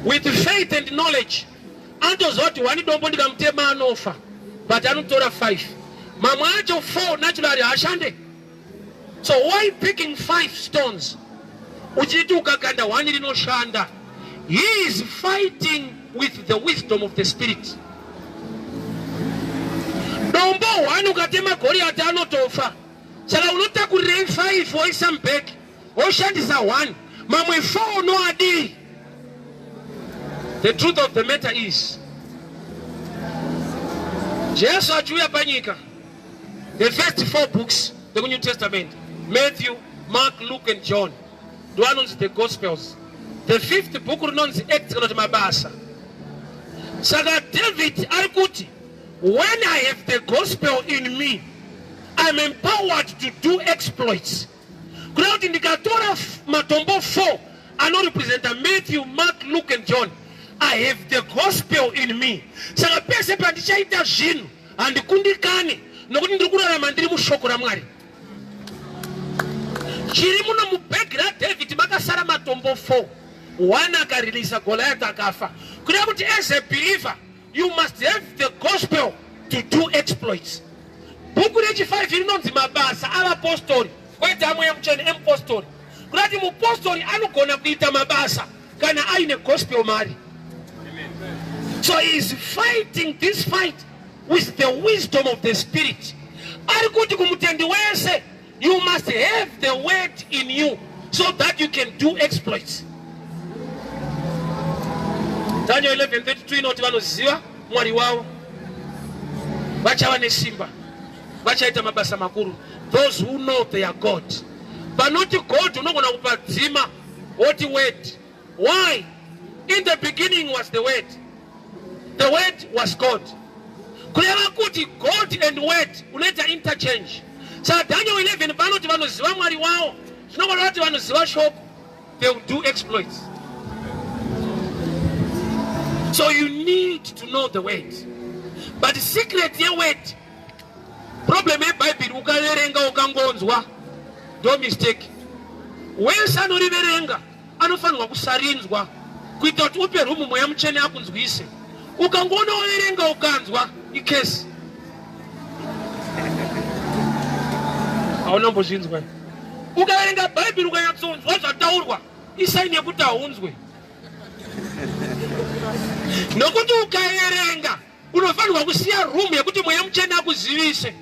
with faith and knowledge. And those what one don't want to come to man offer, but I don't told 5. Mama 4 naturally ashande. So why picking 5 stones? Ujitu kakanda wani no shanda. He is fighting with the wisdom of the Spirit. Dombo wanu katema Goliath ano tofa. Sala unota ku 5 for some back. Oshandisa 1. Mamwe 4 no adi. The truth of the matter is, Jesus ajuya panyika. The first 4 books, the New Testament, Matthew, Mark, Luke, and John, do announce the Gospels. The 5th book announces Acts of Mabasa. Saga David Arguti, when I have the Gospel in me, I'm empowered to do exploits. Crowd indicator of Matombo 4, I know represent Matthew, Mark, Luke, and John. I have the Gospel in me. Saga pese pandishaita jinu and kundikani. Nokuti ndikura mandiri mushokora Mwari. Chirimu na mubegra David makasara Matombo 4. One akarelease Goliath akafa. Kuda kuti as a believer, you must have the gospel to do exploits. Buku rechi 5 inonzi mabasa apostori. Kwete amwe mchene apostori. Kuda kuti mupostori anogona kuita mabasa kana aine gospel mari. So he is fighting this fight with the wisdom of the Spirit. You must have the word in you so that you can do exploits. Daniel 11:32 inoti vanoziva Mwari wavo vachava nesimba vachaita mabasa makuru. Those who know their God, but not God unogona kupadzima what word. Why? In the beginning was the word. The word was God. Kureva kuti God and word unaita interchange. So Daniel 11 vanoti vanoziva Mwari wavo, zvinogona kuti vanoziva shoko, they will do exploits. So you need to know the word. But the secret ye word, problem e Bible ukaverenga ukangonzwa, don't mistake. Wese anoriverenga anofanirwa kusarinzwa kuita kuti upe rumu mweya mutsvene akunzwise. Ukangona waverenga ukanzwa ikesi. Aunombozvinzwa. Ukaverenga Bible ukanyatsonzwa zvataurwa, isaini yekuti haunzwe. Nokuti ukaverenga unofanirwa kusiya room yekuti mweya mutsvene akuzivise.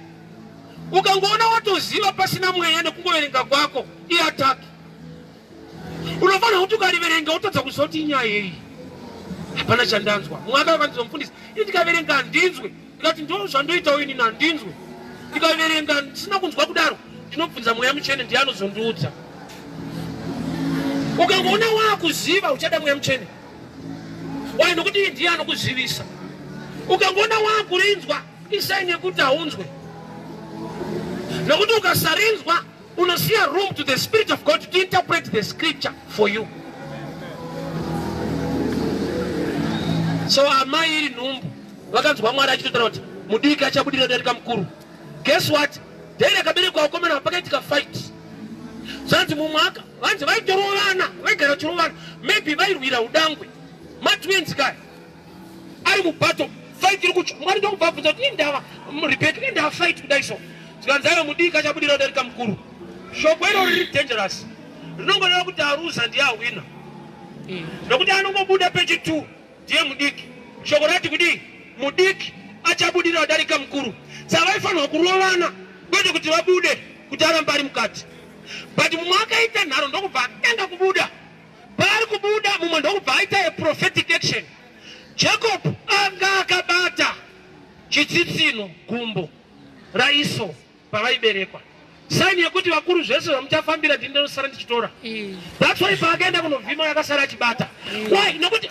Ukangona watoziva pasina mweya nekungoverenga kwako iataki. Unofanirwa kuti ukariverenga utadza kuzoti inyaya yeyi. Hapana chandanzwa. Mwaka kanzomfundisa. Ndikaverenga handinzwe. Ndikati ndo zvandoita uyu nini handinzwe. Ndikaverenga ndisina kunzwa kudaro. Ndinobvunza mweya mutsvene ndiye anozondiudza. Ukangona wakuziva uchada mweya mutsvene. Why nokuti ndiye anokuzivisa. Ukangona wakurinzwa isaini yekuti haunzwe. Nokuti ukasarinzwa unasiya room to the Spirit of God to interpret the scripture for you. So amai iri nhumbu vakanzwa Mwari achitotaura kuti mudiki achabudira darika mukuru. Guess what? Daira kaberekwa wakomana pakaitika fight. Zanzi mumwaka vanzi vaitorovana vaigara chirovana maybe vairwira udangwe matwins kaya ari mubato fight iri kucho Mwari ndokubvabvunza kuti indava Rebecca indava fight kudai so tikanzaiva mudiki achabudira darika mukuru. Shoko iro riri dangerous rinongodeva kuti aruza ndiye awina nokuti anongobuda peji 2 ndiye mudiki. Shoko rati kudii mudiki achabudira darika mukuru. Saka vaifanirwa kurovana kwete kuti vabude kuti aramba ari mukati. But mumwe akaita nharo ndokubva atanga kubuda. Paari kubuda mumwe ndokubva aita a prophetic action. Jacob anga akabata chitsitsino gumbo raiso pavaiberekwa. Saini yekuti vakuru zvese vamuchafambira ndini ndinosara ndichitora. That's why paakaenda kunovhima yakasara achibata. Why? Nokuti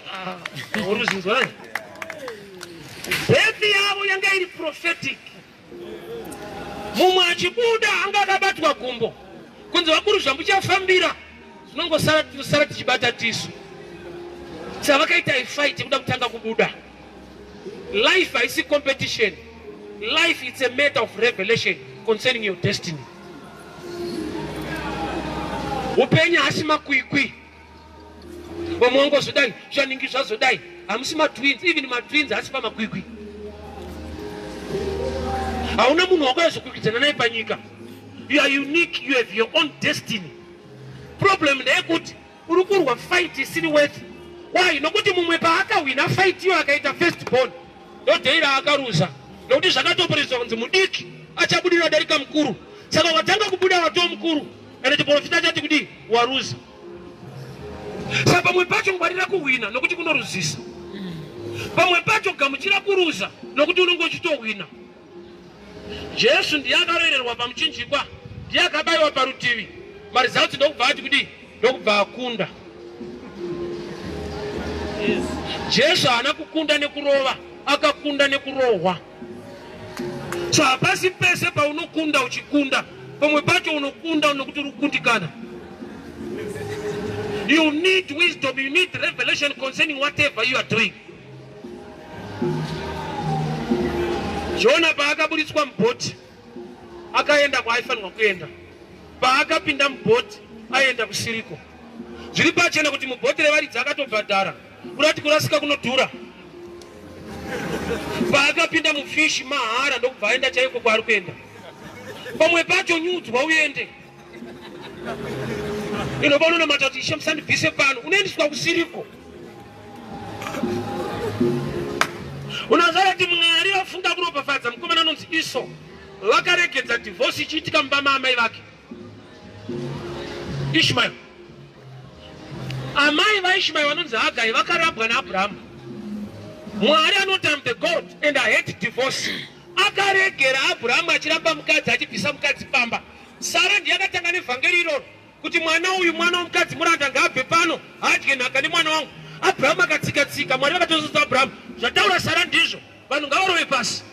uruzinzwa birth yavo yanga iri prophetic. Mumwe achibuda anga akabatwa gumbo kunzi vakuru zvamuchafambira zvinongosara tichibata tisu. Saka vakaita fight kuda kutanga kubuda. Life haisi competition. Life it's a matter of revelation concerning your destiny. Upenyu hasi makwikwi. Vamwe zodai zvaningi zvazodai hamusi matwins, even matwins hasi pamakwikwi. Hauna munhu wakazokwikwidza naye panyika. You are unique, you have your own destiny. Problem ndeyekuti uri kurwa fight isiri worth. Why? Nokuti mumwe paakawina fight iyo akaita first born ndodeira akaruza nokuti zvakatoporeswa kunzi mudiki achabudira darika mukuru. Saka watanga kubuda watoo mukuru ende chiprofita chati kudii waruza. Saka pamwe pacho ngwarira kuwina nokuti kunoruzisa. Pamwe pacho gamuchira kuruza nokuti unongochitowina. Jesu ndiye akarererwa pamuchinjikwa, ndiye akabayiwa parutivi. Marizauti ndokubva ati kudii ndokubva akunda. Jesu haana kukunda nekurova, akakunda nekurohwa. So hapasi pese paunokunda uchikunda, pamwe pacho unokunda unokuti urikundikana. You need wisdom, you need revelation concerning whatever you are doing. Jona paakaburitswa mubhoti akaenda kwaaifanirwa kuenda. Paakapinda mubhoti aenda kusiriko. Zviri pachena kuti mubhoti revaridzi akatobhadhara kurati kurasika kunodhura. Paakapinda mufishi mahara ndokubva aenda chaiko kwaari kuenda. Pamwe pacho nyudzwa uende. Inobaona matatu Ishe musandibvise pano unoendeswa kusiriko. Unazara kuti Mwari afunga kuropafadza mukomana anonzi Iso vakaregedza divorce ichiitika mumba maamai vake Ishmael. Amai vaishmael vanonzi Hagai vakarambwa naAbhurahamu. Mwari anoti I'm the God and I hate divorce. Akaregera Abhurahamu achiramba mukadzi achibvisa mukadzi pamba. Sara ndiye akatanga nevhangeri iroro kuti mwana uyu mwana womukadzi muranda ngaabve pano hadye nhaka nemwana wangu. Abhurahamu akatsika-tsika. Mwari vakatozodza Abhurahamu zvataura Sara ndizvo vanhu ngavarove pasi.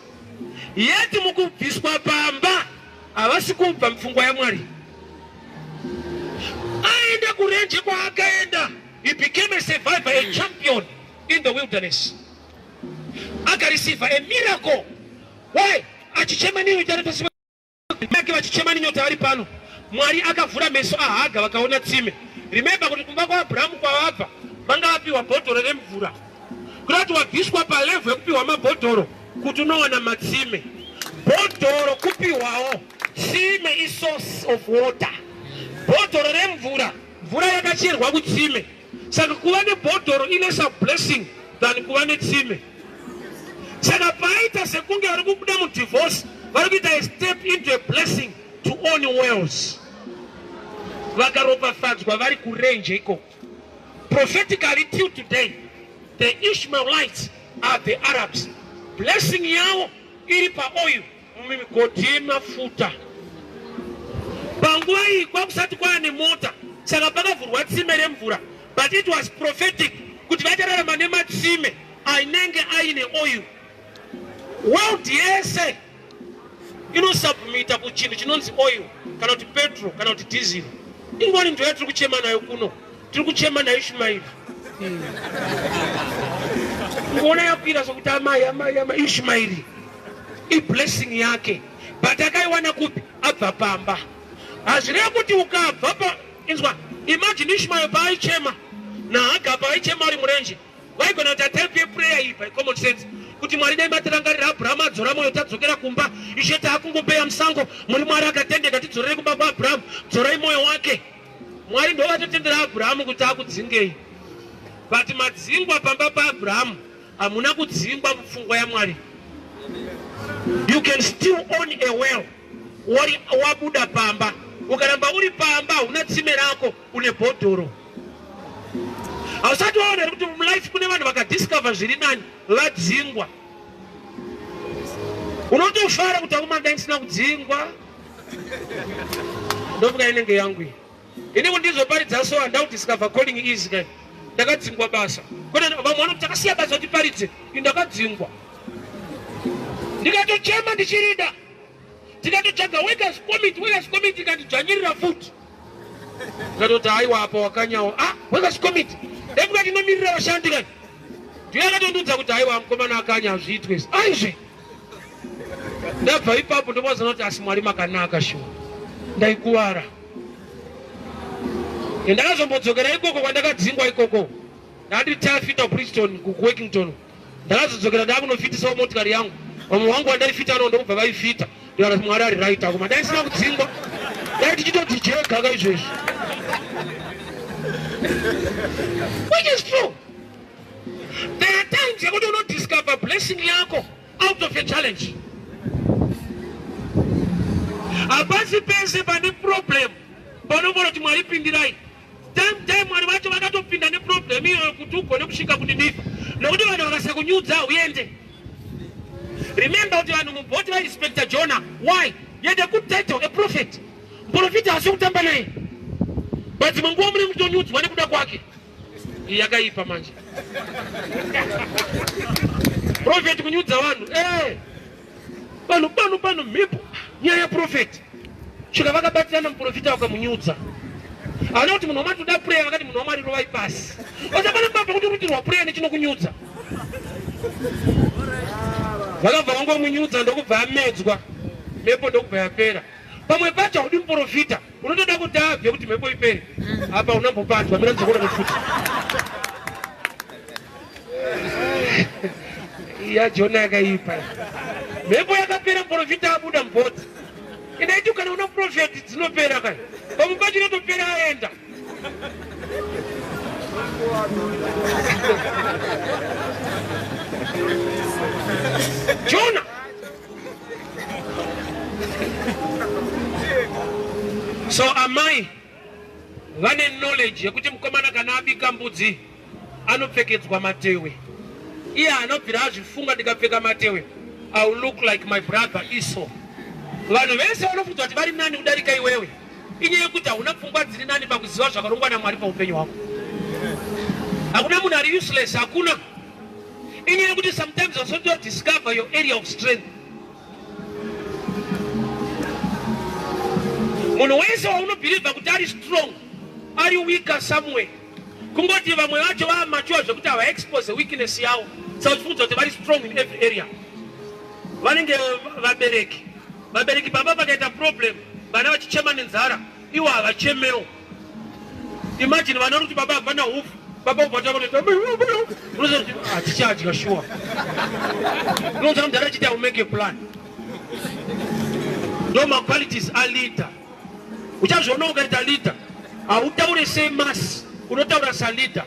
Yeti mukubviswa pamba havasi kubva mupfungwa yaMwari. Aenda kurenje kwaakaenda. He became a survivor, a champion in the wilderness. Akareceive a miracle. Why? Achichemani ujarepasi make vachichemani nyota vari pano. Mwari akavhura meso aHaga vakaona tsime. Remember kuti kumba kwaAbhurahamu kwavabva vanga vapiwa bhodhoro remvura. Kurati wabviswa palevel yekupiwa mabhodhoro kuti unowana matsime. Bhodhoro kupiwawo. Tsime is source of water. Bhodhoro remvura, mvura yakacherwa kutsime. Saka kuva nebhodhoro ines a blessing than kuva netsime. Saka paita sekunge vari kubuda mudivorce vari kuita a step into a blessing to own wells. Vakaropafadzwa vari kurenje ikoko. Prophetically till today, the Ishmaelites are the Arabs. Blessing yavo iri paoil mumigodhi yemafuta. Panguva iyi kwakusati kwaane mota, saka pakavhurwa tsime remvura. But it was prophetic kuti vachararama nematsime ainenge aine oil. World yese inosubmita kuchinhu chinonzi oil kana kuti petrol kana kuti diesel. Ingoni ndio tiri kuchema nayo kuno, tiri kuchema nayo Ishmael. Ngona yakwira sokuti amai Ishmael blessing yake, but akaiwana kupi? Abva pamba. Azvirevi kuti ukabva pa inzwa, imagine Ishmael paaichema na Hagar paaichema ari murenje, vaigona kuti type yeprayer iyi by common sense kuti Mwari dai matirangarira Abraham adzora moyo tadzokera kumba, Ishe taakungopeya musango, muri Mwari akatendeka tidzorere kumba kwaAbraham, dzorai moyo wake. Mwari ndo vatotendera Abraham kuti akudzingei, but madzingwa pamba paAbraham hamuna kudzingwa mupfungwa yaMwari. You can still own a well wabuda pamba, ukaramba uri pamba una tsime rako une bhodhoro. Hausati waona kuti mulife kune vanhu vakadiscover zviri nani vadzingwa. Unotofara kuti akumanda ndisina kudzingwa. Ndovuka inenge yangu iyi. Ini kundizoparidza so handakudiscover calling is kai. Ndakadzingwa basa. Kone vamwe vanoti takasiya basa kuti paridze, ndakadzingwa. Ndikatochema ndichirida. Tikatotsvaga workers committee ikandidzvanyirira futi. Ndikatoti haiwa apa wakanyawo. Workers committee. Ndakati inomirira vashandi kai. Ndiye akatondudza kuti haiwa mukomana akanya hazviitwe. Aizve. Ndabva ipapo ndomaziva kuti asi Mwari makanaka shuwa. Ndaikuwara. Ndakazombodzokera ikoko kwandakadzingwa ikoko. Ndati tafita Bristol kuWorkington. Ndakazodzokera ndakunofitisawo motikari yangu. Vamwe wangu wandaifita ano ndokubva vaifita. Ndikati Mwari ari right ako. Ndaisina kudzingwa. Ndati tichitoti jeka kaizvezvi. Which is true. There are times you're going to discover blessing yako out of a challenge. Abasi pense pane problem. Panobora kuti Mwari pindirai. Time Mwari vacho vakatopinda neproblem iyo kuti ugone kusvika kuti ndifa. Nokuti vanhu vakasa kunyudza uende. Remember kuti vanhu mubhoti vairespecta Jonah. Why? He had a good title, a prophet. Profita hasi kutamba naye. But munguwa mune mutonyudzwa nekuda kwake. Yakaipa manje. Prophet kunyudza vanhu. Pano mhepo nyaya ya prophet. Svika vakabatirana muprofita vakamunyudza. Haana kuti munhu wamatoda prayer vakati munhu waMwari rovai pasi. Osapana baba kuti rutirwa prayer nechinokunyudza. Vakabva vangomunyudza ndokubva amedzwa. Mhepo ndokubva yapera. Pamwe pacho haudi muprofita. Unotoda kuti abve kuti mhepo ipere. Apa unambobatwa mira nzokona kuti. Ya Jonah yakaipa. Mhepo yakapera muprofita abuda mubhoti. Inaiti kana una prophet dzinopera kai. Pamwe pacho inotopera aenda. Jonah. So amai vane knowledge yekuti mukomana kana abika mbudzi anopfekedzwa matewe. Iye anobvira azvifunga ndikapfeka matewe, I will look like my brother Esau. Vanhu vese vanofunga kuti vari nani kudarika iwewe. Inyaya yekuti hauna pfungwa dziri nani pakuziva zvakarongwa naMwari paupenyu hwako. Hakuna munhu ari useless, hakuna. Inyaya yekuti sometimes also to discover your area of strength. Munhu wese waunobhiliva kuti ari strong, ari weaker somewhere. Kungoti vamwe vacho vaamature zvekuti havaexpose weakness yavo. Saka tifunga kuti vari strong in every area. Vanenge vabereki baba vakaita problem, vana vachichema nenzara, iwo havachemewo. Imagine vana kuti baba havana hufu, baba ubva kuti unozoti hatichadya sure. Unonzi mudhara achiti I will make a plan. No, my qualities are leader. Uchazviona ukaita leader, hautaure semasi, unotaura salida.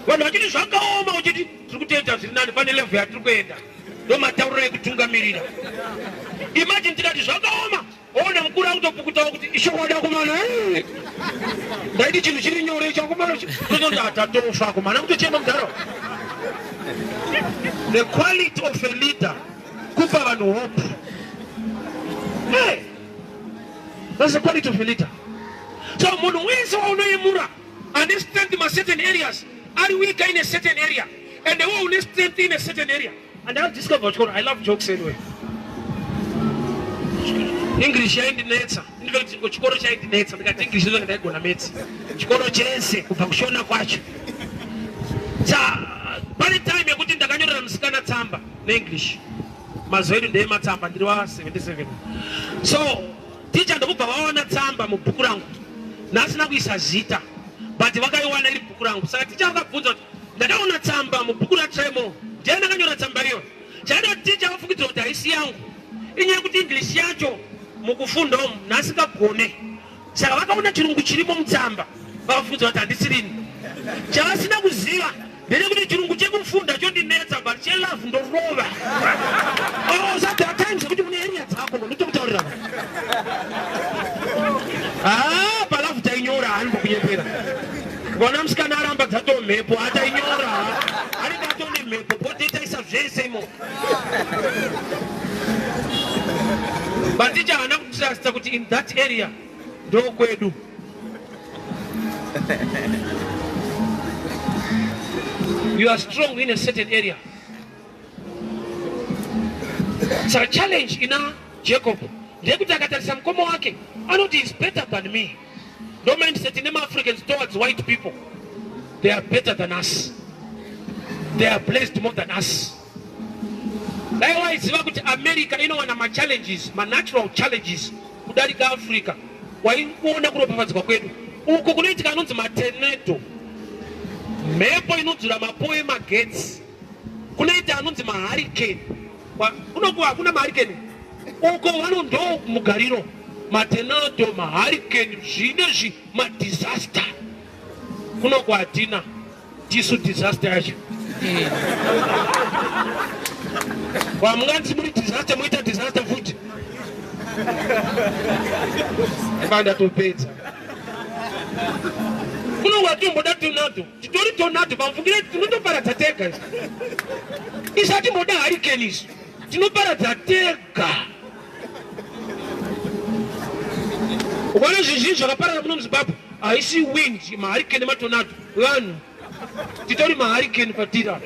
Vanhu vachiti zvakaoma uchiti tiri kutoita zviri nani pane level yatiri kuenda. Ndo matauriro ekutungamirira. Imagine tikati zvakaoma, ona mukuru akutopukutawo kuti ishokada kumana. Ndaiti chinhu chiri nyore chakumana. Tozoti atatofa kumana kutochema mudhara. The quality of a leader kupa vanhu hope. Hey, that's the quality of a leader. So munhu wese waunoyemura ane strength in certain areas, ari weak in a certain area, and the one strength in a certain area. And I'll discover, I love jokes anyway. English yaindinetsa ndikati chikoro chaindinetsa ndikati English ndo ndaigona metsi chikoro chese kubva kushona kwacho pane time yekuti ndakanyorera musikana tsamba neEnglish mazuva edu ndeye matsamba ndiri wa 77 so ticha ndokubva vaona tsamba mubhuku rangu nasina kuisa zita but vakaiwana iri bhuku rangu saka ticha vakabvunza kuti ndakaona tsamba mubhuku raTremo ndiye ndakanyora tsamba iyo chada ticha vafungidzira kuti haisi yangu inyaya kuti English yacho mukufunda umu nasingagone saka vakaona chirungu chirimo mutsamba vakafungidzira kuti handisirini chavasina kuziva ndeyekuti chirungu chekufunda chondinetsa but chelove ndorova usati atimes kuti mune area dzako ndotokutaurira palafu tainyora harimbo kunyepera vona musikana aramba dzato mhepo atainyora anenge atone mhepo potetaisa zvese imo but ticha hana kutrasta kuti in that area ndo kwedu you are strong in a certain area. So a challenge in Jacob. I know he is better than me. Don't mind setting them Africans towards white people. They are better than us. They are blessed more than us. Likewise, America, you know, one of my challenges, my natural challenges, Kudarika Africa. Why you want to grow up mepo inonzura mapoema gets kunoita anonzi mahurricane kunokuwa kuna mahurricane uko vano ndo mugariro matenado mahurricane zvinezvi madisaster kunokuwa hatina tisu disaster yacho wamunganzi muri disaster muita disaster futi vandatopedza kuno watimboda tornado titori tornado pamfungire tinotoparadza tega isati moda hurricane isu tinoparadza tega ukona zvizhinji zvakaparara muno muZimbabwe haisi wind mahurricane matornado vanhu titori mahurricane patira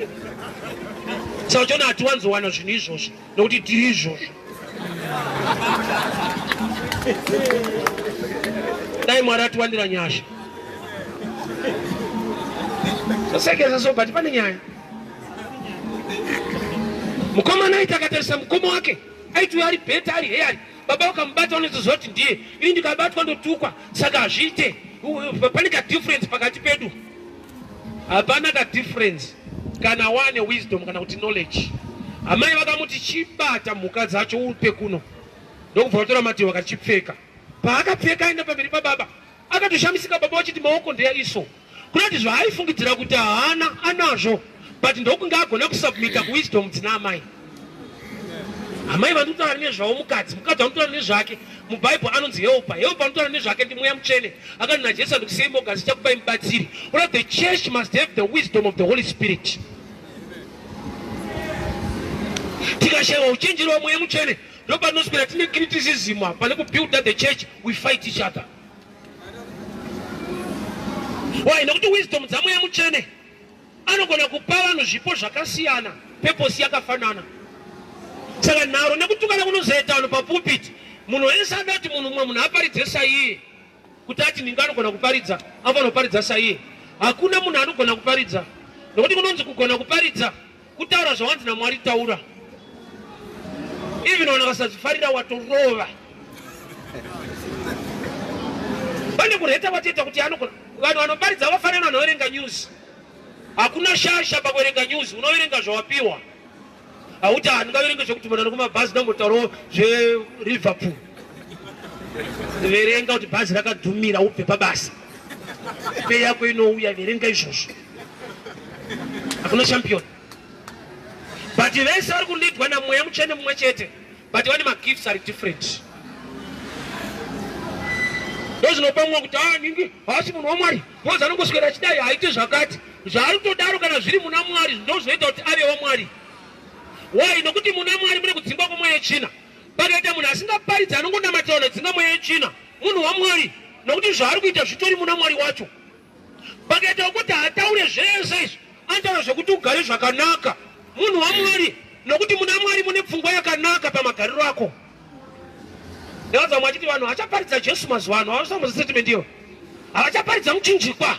saka chona hatiwanzowana zvinhu izvozvo nokuti tiri izvozvo dai Mwari atiwandira nyasha sasekeza so but pane nyaya mukomana aita akatarisa mukomo wake aiti ari beta ari heyari baba wakamubata unozoti ndiye ini ndikabatwa ndotukwa saka hazviite pane ka difference pakati pedu hapana ka difference kana wane wisdom kana kuti knowledge amai vakamuti chibata mhuka dzacho upe kuno ndokubva vatora matehwe akachipfeka paakapfeka aenda pamberi pababa akatoshamisika baba wachiti maoko ndeyaiso kunati zvaaifungidzira kuti haana anazvo but ndokunge agona kusubmita kuwisdom dzina amai amai vanotaura nezvavo mukadzi vanotaura nezvake mubhaibheri anonzi helpa anotaura nezvake ndi mweya mutsvene akati najesu andikusei mogazi chakupai mubatsiri ura the church must have the wisdom of the Holy Spirit. Tikashaiwa uchenjeri wa mweya mutsvene ndo panospera tine criticism pane kubuilda the church we fight each other. Why? Nokuti wisdom dzamweya mutsvene anogona kupa vanhu zvipo zvakasiyana purpose yakafanana. Saka nharo nekutukana kunozoita vanhu papulpit munhu wese adati munhu mumwe munhu aparidze saiye kuti ati ninga anogona kuparidza anofanira kuparidza saiye. Hakuna munhu anogona kuparidza nokuti kunonzi kugona kuparidza kutaura zvawanzi naMwari taura. Even vanhu vakasadzifarira watorova. Pane kureta vatiita kuti anogona vanhu vanoparidza vafanira vanhu vaverenga news. Hakuna shasha pakuverenga news, unoverenga zvawapiwa. Hauti handingaverenge zvekuti munhu kumabhazi ndombotaurawo zveLiverpool. Verenga kuti bhazi rakadhumira ubve pabasa. Pei yako inouya verenga izvozvo. Hakuna champion. But vese vari kulidwa namweya mutsvene mumwe chete. But vane magifts are different. Ndozvinopa mumwe kuti ningi haasi munhu waMwari. Bozi anongoswera achidai haite zvakati. Zvaari kutodaro kana zviri muna Mwari ndozvinoita kuti ave waMwari. Why? Nokuti muna Mwari mune kudzingwa kwemweya yechina. Pakaita munhu asingaparidzi anongonamatira nedzinga mweya yechina munhu waMwari nokuti zvaari kuita zvitori muna Mwari wacho. Pakaita kuti hataure zvese izvi anotaura zvekuti ugare zvakanaka munhu waMwari nokuti muna Mwari mune pfungwa yakanaka pamagariro ako. Newaza mwachiti vanhu vachaparidza Jesu mazuva ano avasamboza statement iyo. Avachaparidza muchinjikwa.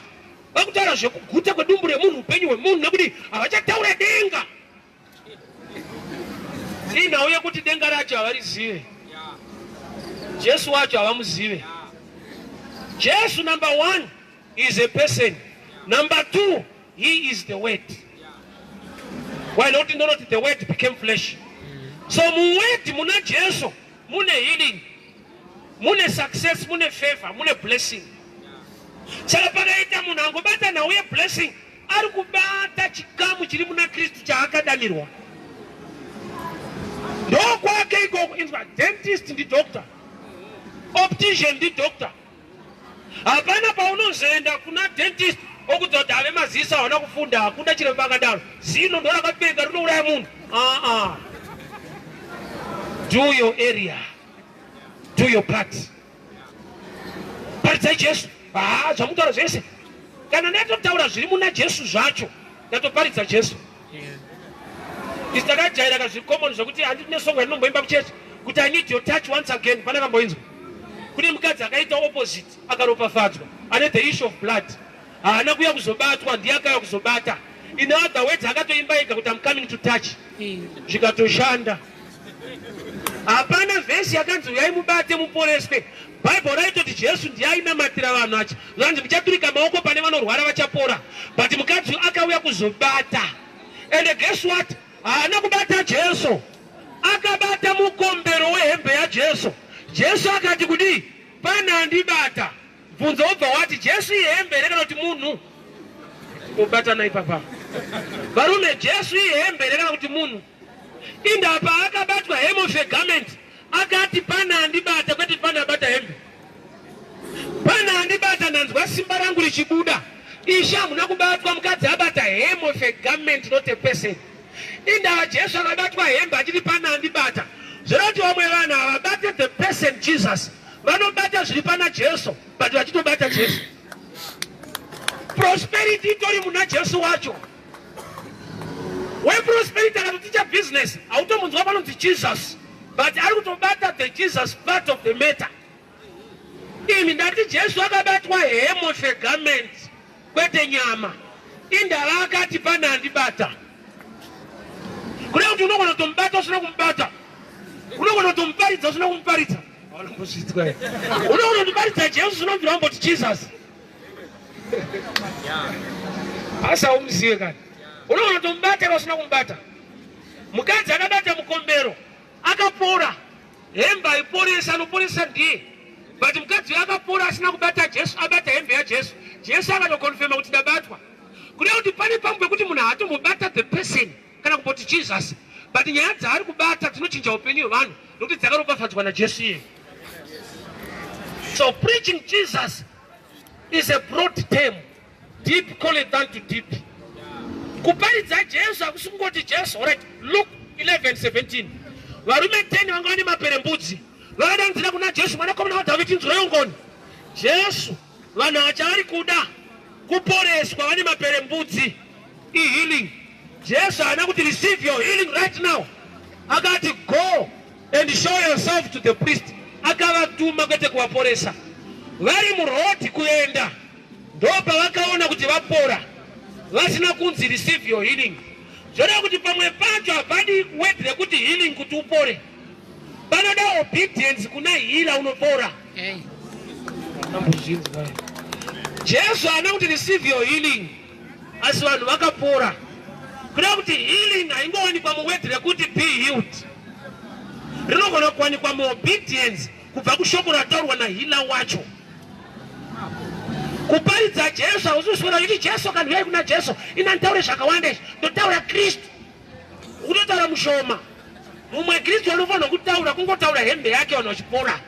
Vakutaura zvekuguta kwedumbu remunhu upenyu hwemunhu nekuti havachataura denga. Inhauye kuti denga racho havarizive. Jesu wacho havamuzive. Jesu number 1 is a person. Number 2, he is the word. Why not the word became flesh? So muword muna Jesu, mune healing, mune success, mune favor, mune blessing. Saka pakaita munhu angobata nauye blessing, ari kubata chikamu chiri muna Kristu chaakadanirwa. Ndokwake ikoko inzwa dentist ndi doctor, optician ndi doctor. Hapana paunozoenda kuna dentist okudzoda ave maziso hawana kufunda hakuna chiremba akadaro. Zino ndo rakapenga rinouraya munhu. Do your area. Do your part. Paridza Jesu. Zvamutaura zvese. Kana ndatotaura zviri muna Jesu zvacho, ndatoparidza Jesu. Isi takajaira kazvikomoni zvokuti handiti nesongo yandinomboimba kuchechi kuti I need your touch once again. Pana kamboinzwa kune mukadzi akaita opposite akaropafadzwa ane the issue of blood. Haana kuya kuzobatwa, ndiye akauya kuzobata. In other words akatoimba ega kuti I'm coming to touch. Zvikatoshanda. Hapana vhesi yakanzi uyai mubate muporeswe. Bible raitoti Jesu ndiye ainamatira vanhu acho. Zvanzi muchaturika maoko pane vanorwara vachapora. But mukadzi akauya kuzobata. And guess what? Haana kubata Jesu. Akabata mukombero wehembe yaJesu. Jesu akati kudi pana ndibata. Bvunzo obva wati Jesu ihembe rekana kuti munhu. Kubata naye papa. Varume Jesu ihembe rekana kuti munhu. Indapa akabatwa hem of a garment. Akati pana ndibata kwete pana bata hembe. Pana ndibata ndanzwa simba rangu lichibuda. Isha muna kubatwa mukadzi abata hem of a garment, not a person. Indava Jesu akabatwa hembe achiti pana ndibata. Zvorati vamwe vanhu havabate the person Jesus. Vanobata zviri pana Jesu, but vachitobata Jesu. Prosperity itori muna Jesu wacho. When prosperity akatoticha business, hautomunzwa panonzi Jesus, but ari kutobata the Jesus part of the matter. Imi ndati Jesu akabatwa hem of a garment, kwete nyama. Indava akati pana ndibata. Kune kuti unogona kutombata usina kumbata. Unogona kutomparidza usina kumparidza. Unogona kutoparidza Jesu unomvira wamboti Jesus. Asa umuzive kani. Unogona kutombata usina kumbata. Mukadzi akabata mukombero akapora. Hembe aiporesa anoporesa ndiye. But mukadzi akapora asina kubata Jesu, abata hembe yaJesu. Jesu akatokonfirma kuti ndabatwa. Kune kuti pane pamwe kuti munhu hatombobata the person kana kupoti Jesus. But nyaya dzaari kubata dzinochinja upenyu hwevanhu nokuti dzakaropafadzwa naJesu iye. So preaching Jesus is a broad term. Deep call it down to deep. Kuparidza Jesu hakusi kungoti Jesu. Alright, Luke 11:17. Varume 10 vanga vane maperembudzi. Vakadanzira kuna Jesu, mwanakomana waDhavhidhi inzwai ngoni. Jesu, vanhu vachavari kuda kuporeswa vane maperembudzi. Healing. Jesu haana kuti receive your healing right now. Akati go and show yourself to the priest. Akavatuma kwete kuvaporesa. Vari muroti kuenda. Ndopa vakaona kuti vapora. Vasina kunzi receive your healing. Zvoda kuti pamwe pacho hapadi word rekuti healing kuti upore. Panoda obedience kuna healer unopora. Jesu haana kuti receive your healing. Asi vanhu vakapora. Kuda kuti healing haingowanikwa muword rekuti be healed. Rinogona kuwanikwa muobedience kubva kushoko rataurwa nahealer wacho. Kuparidza Jesu hausoswera kuti Jesu kana uyai kuna Jesu ina ntaure zvakawanda izvi. Ndotaura Kristu. Unotaura mushoma. Mumwe Kristu anofanira kutaura kungotaura hembe yake vanhu vachipora.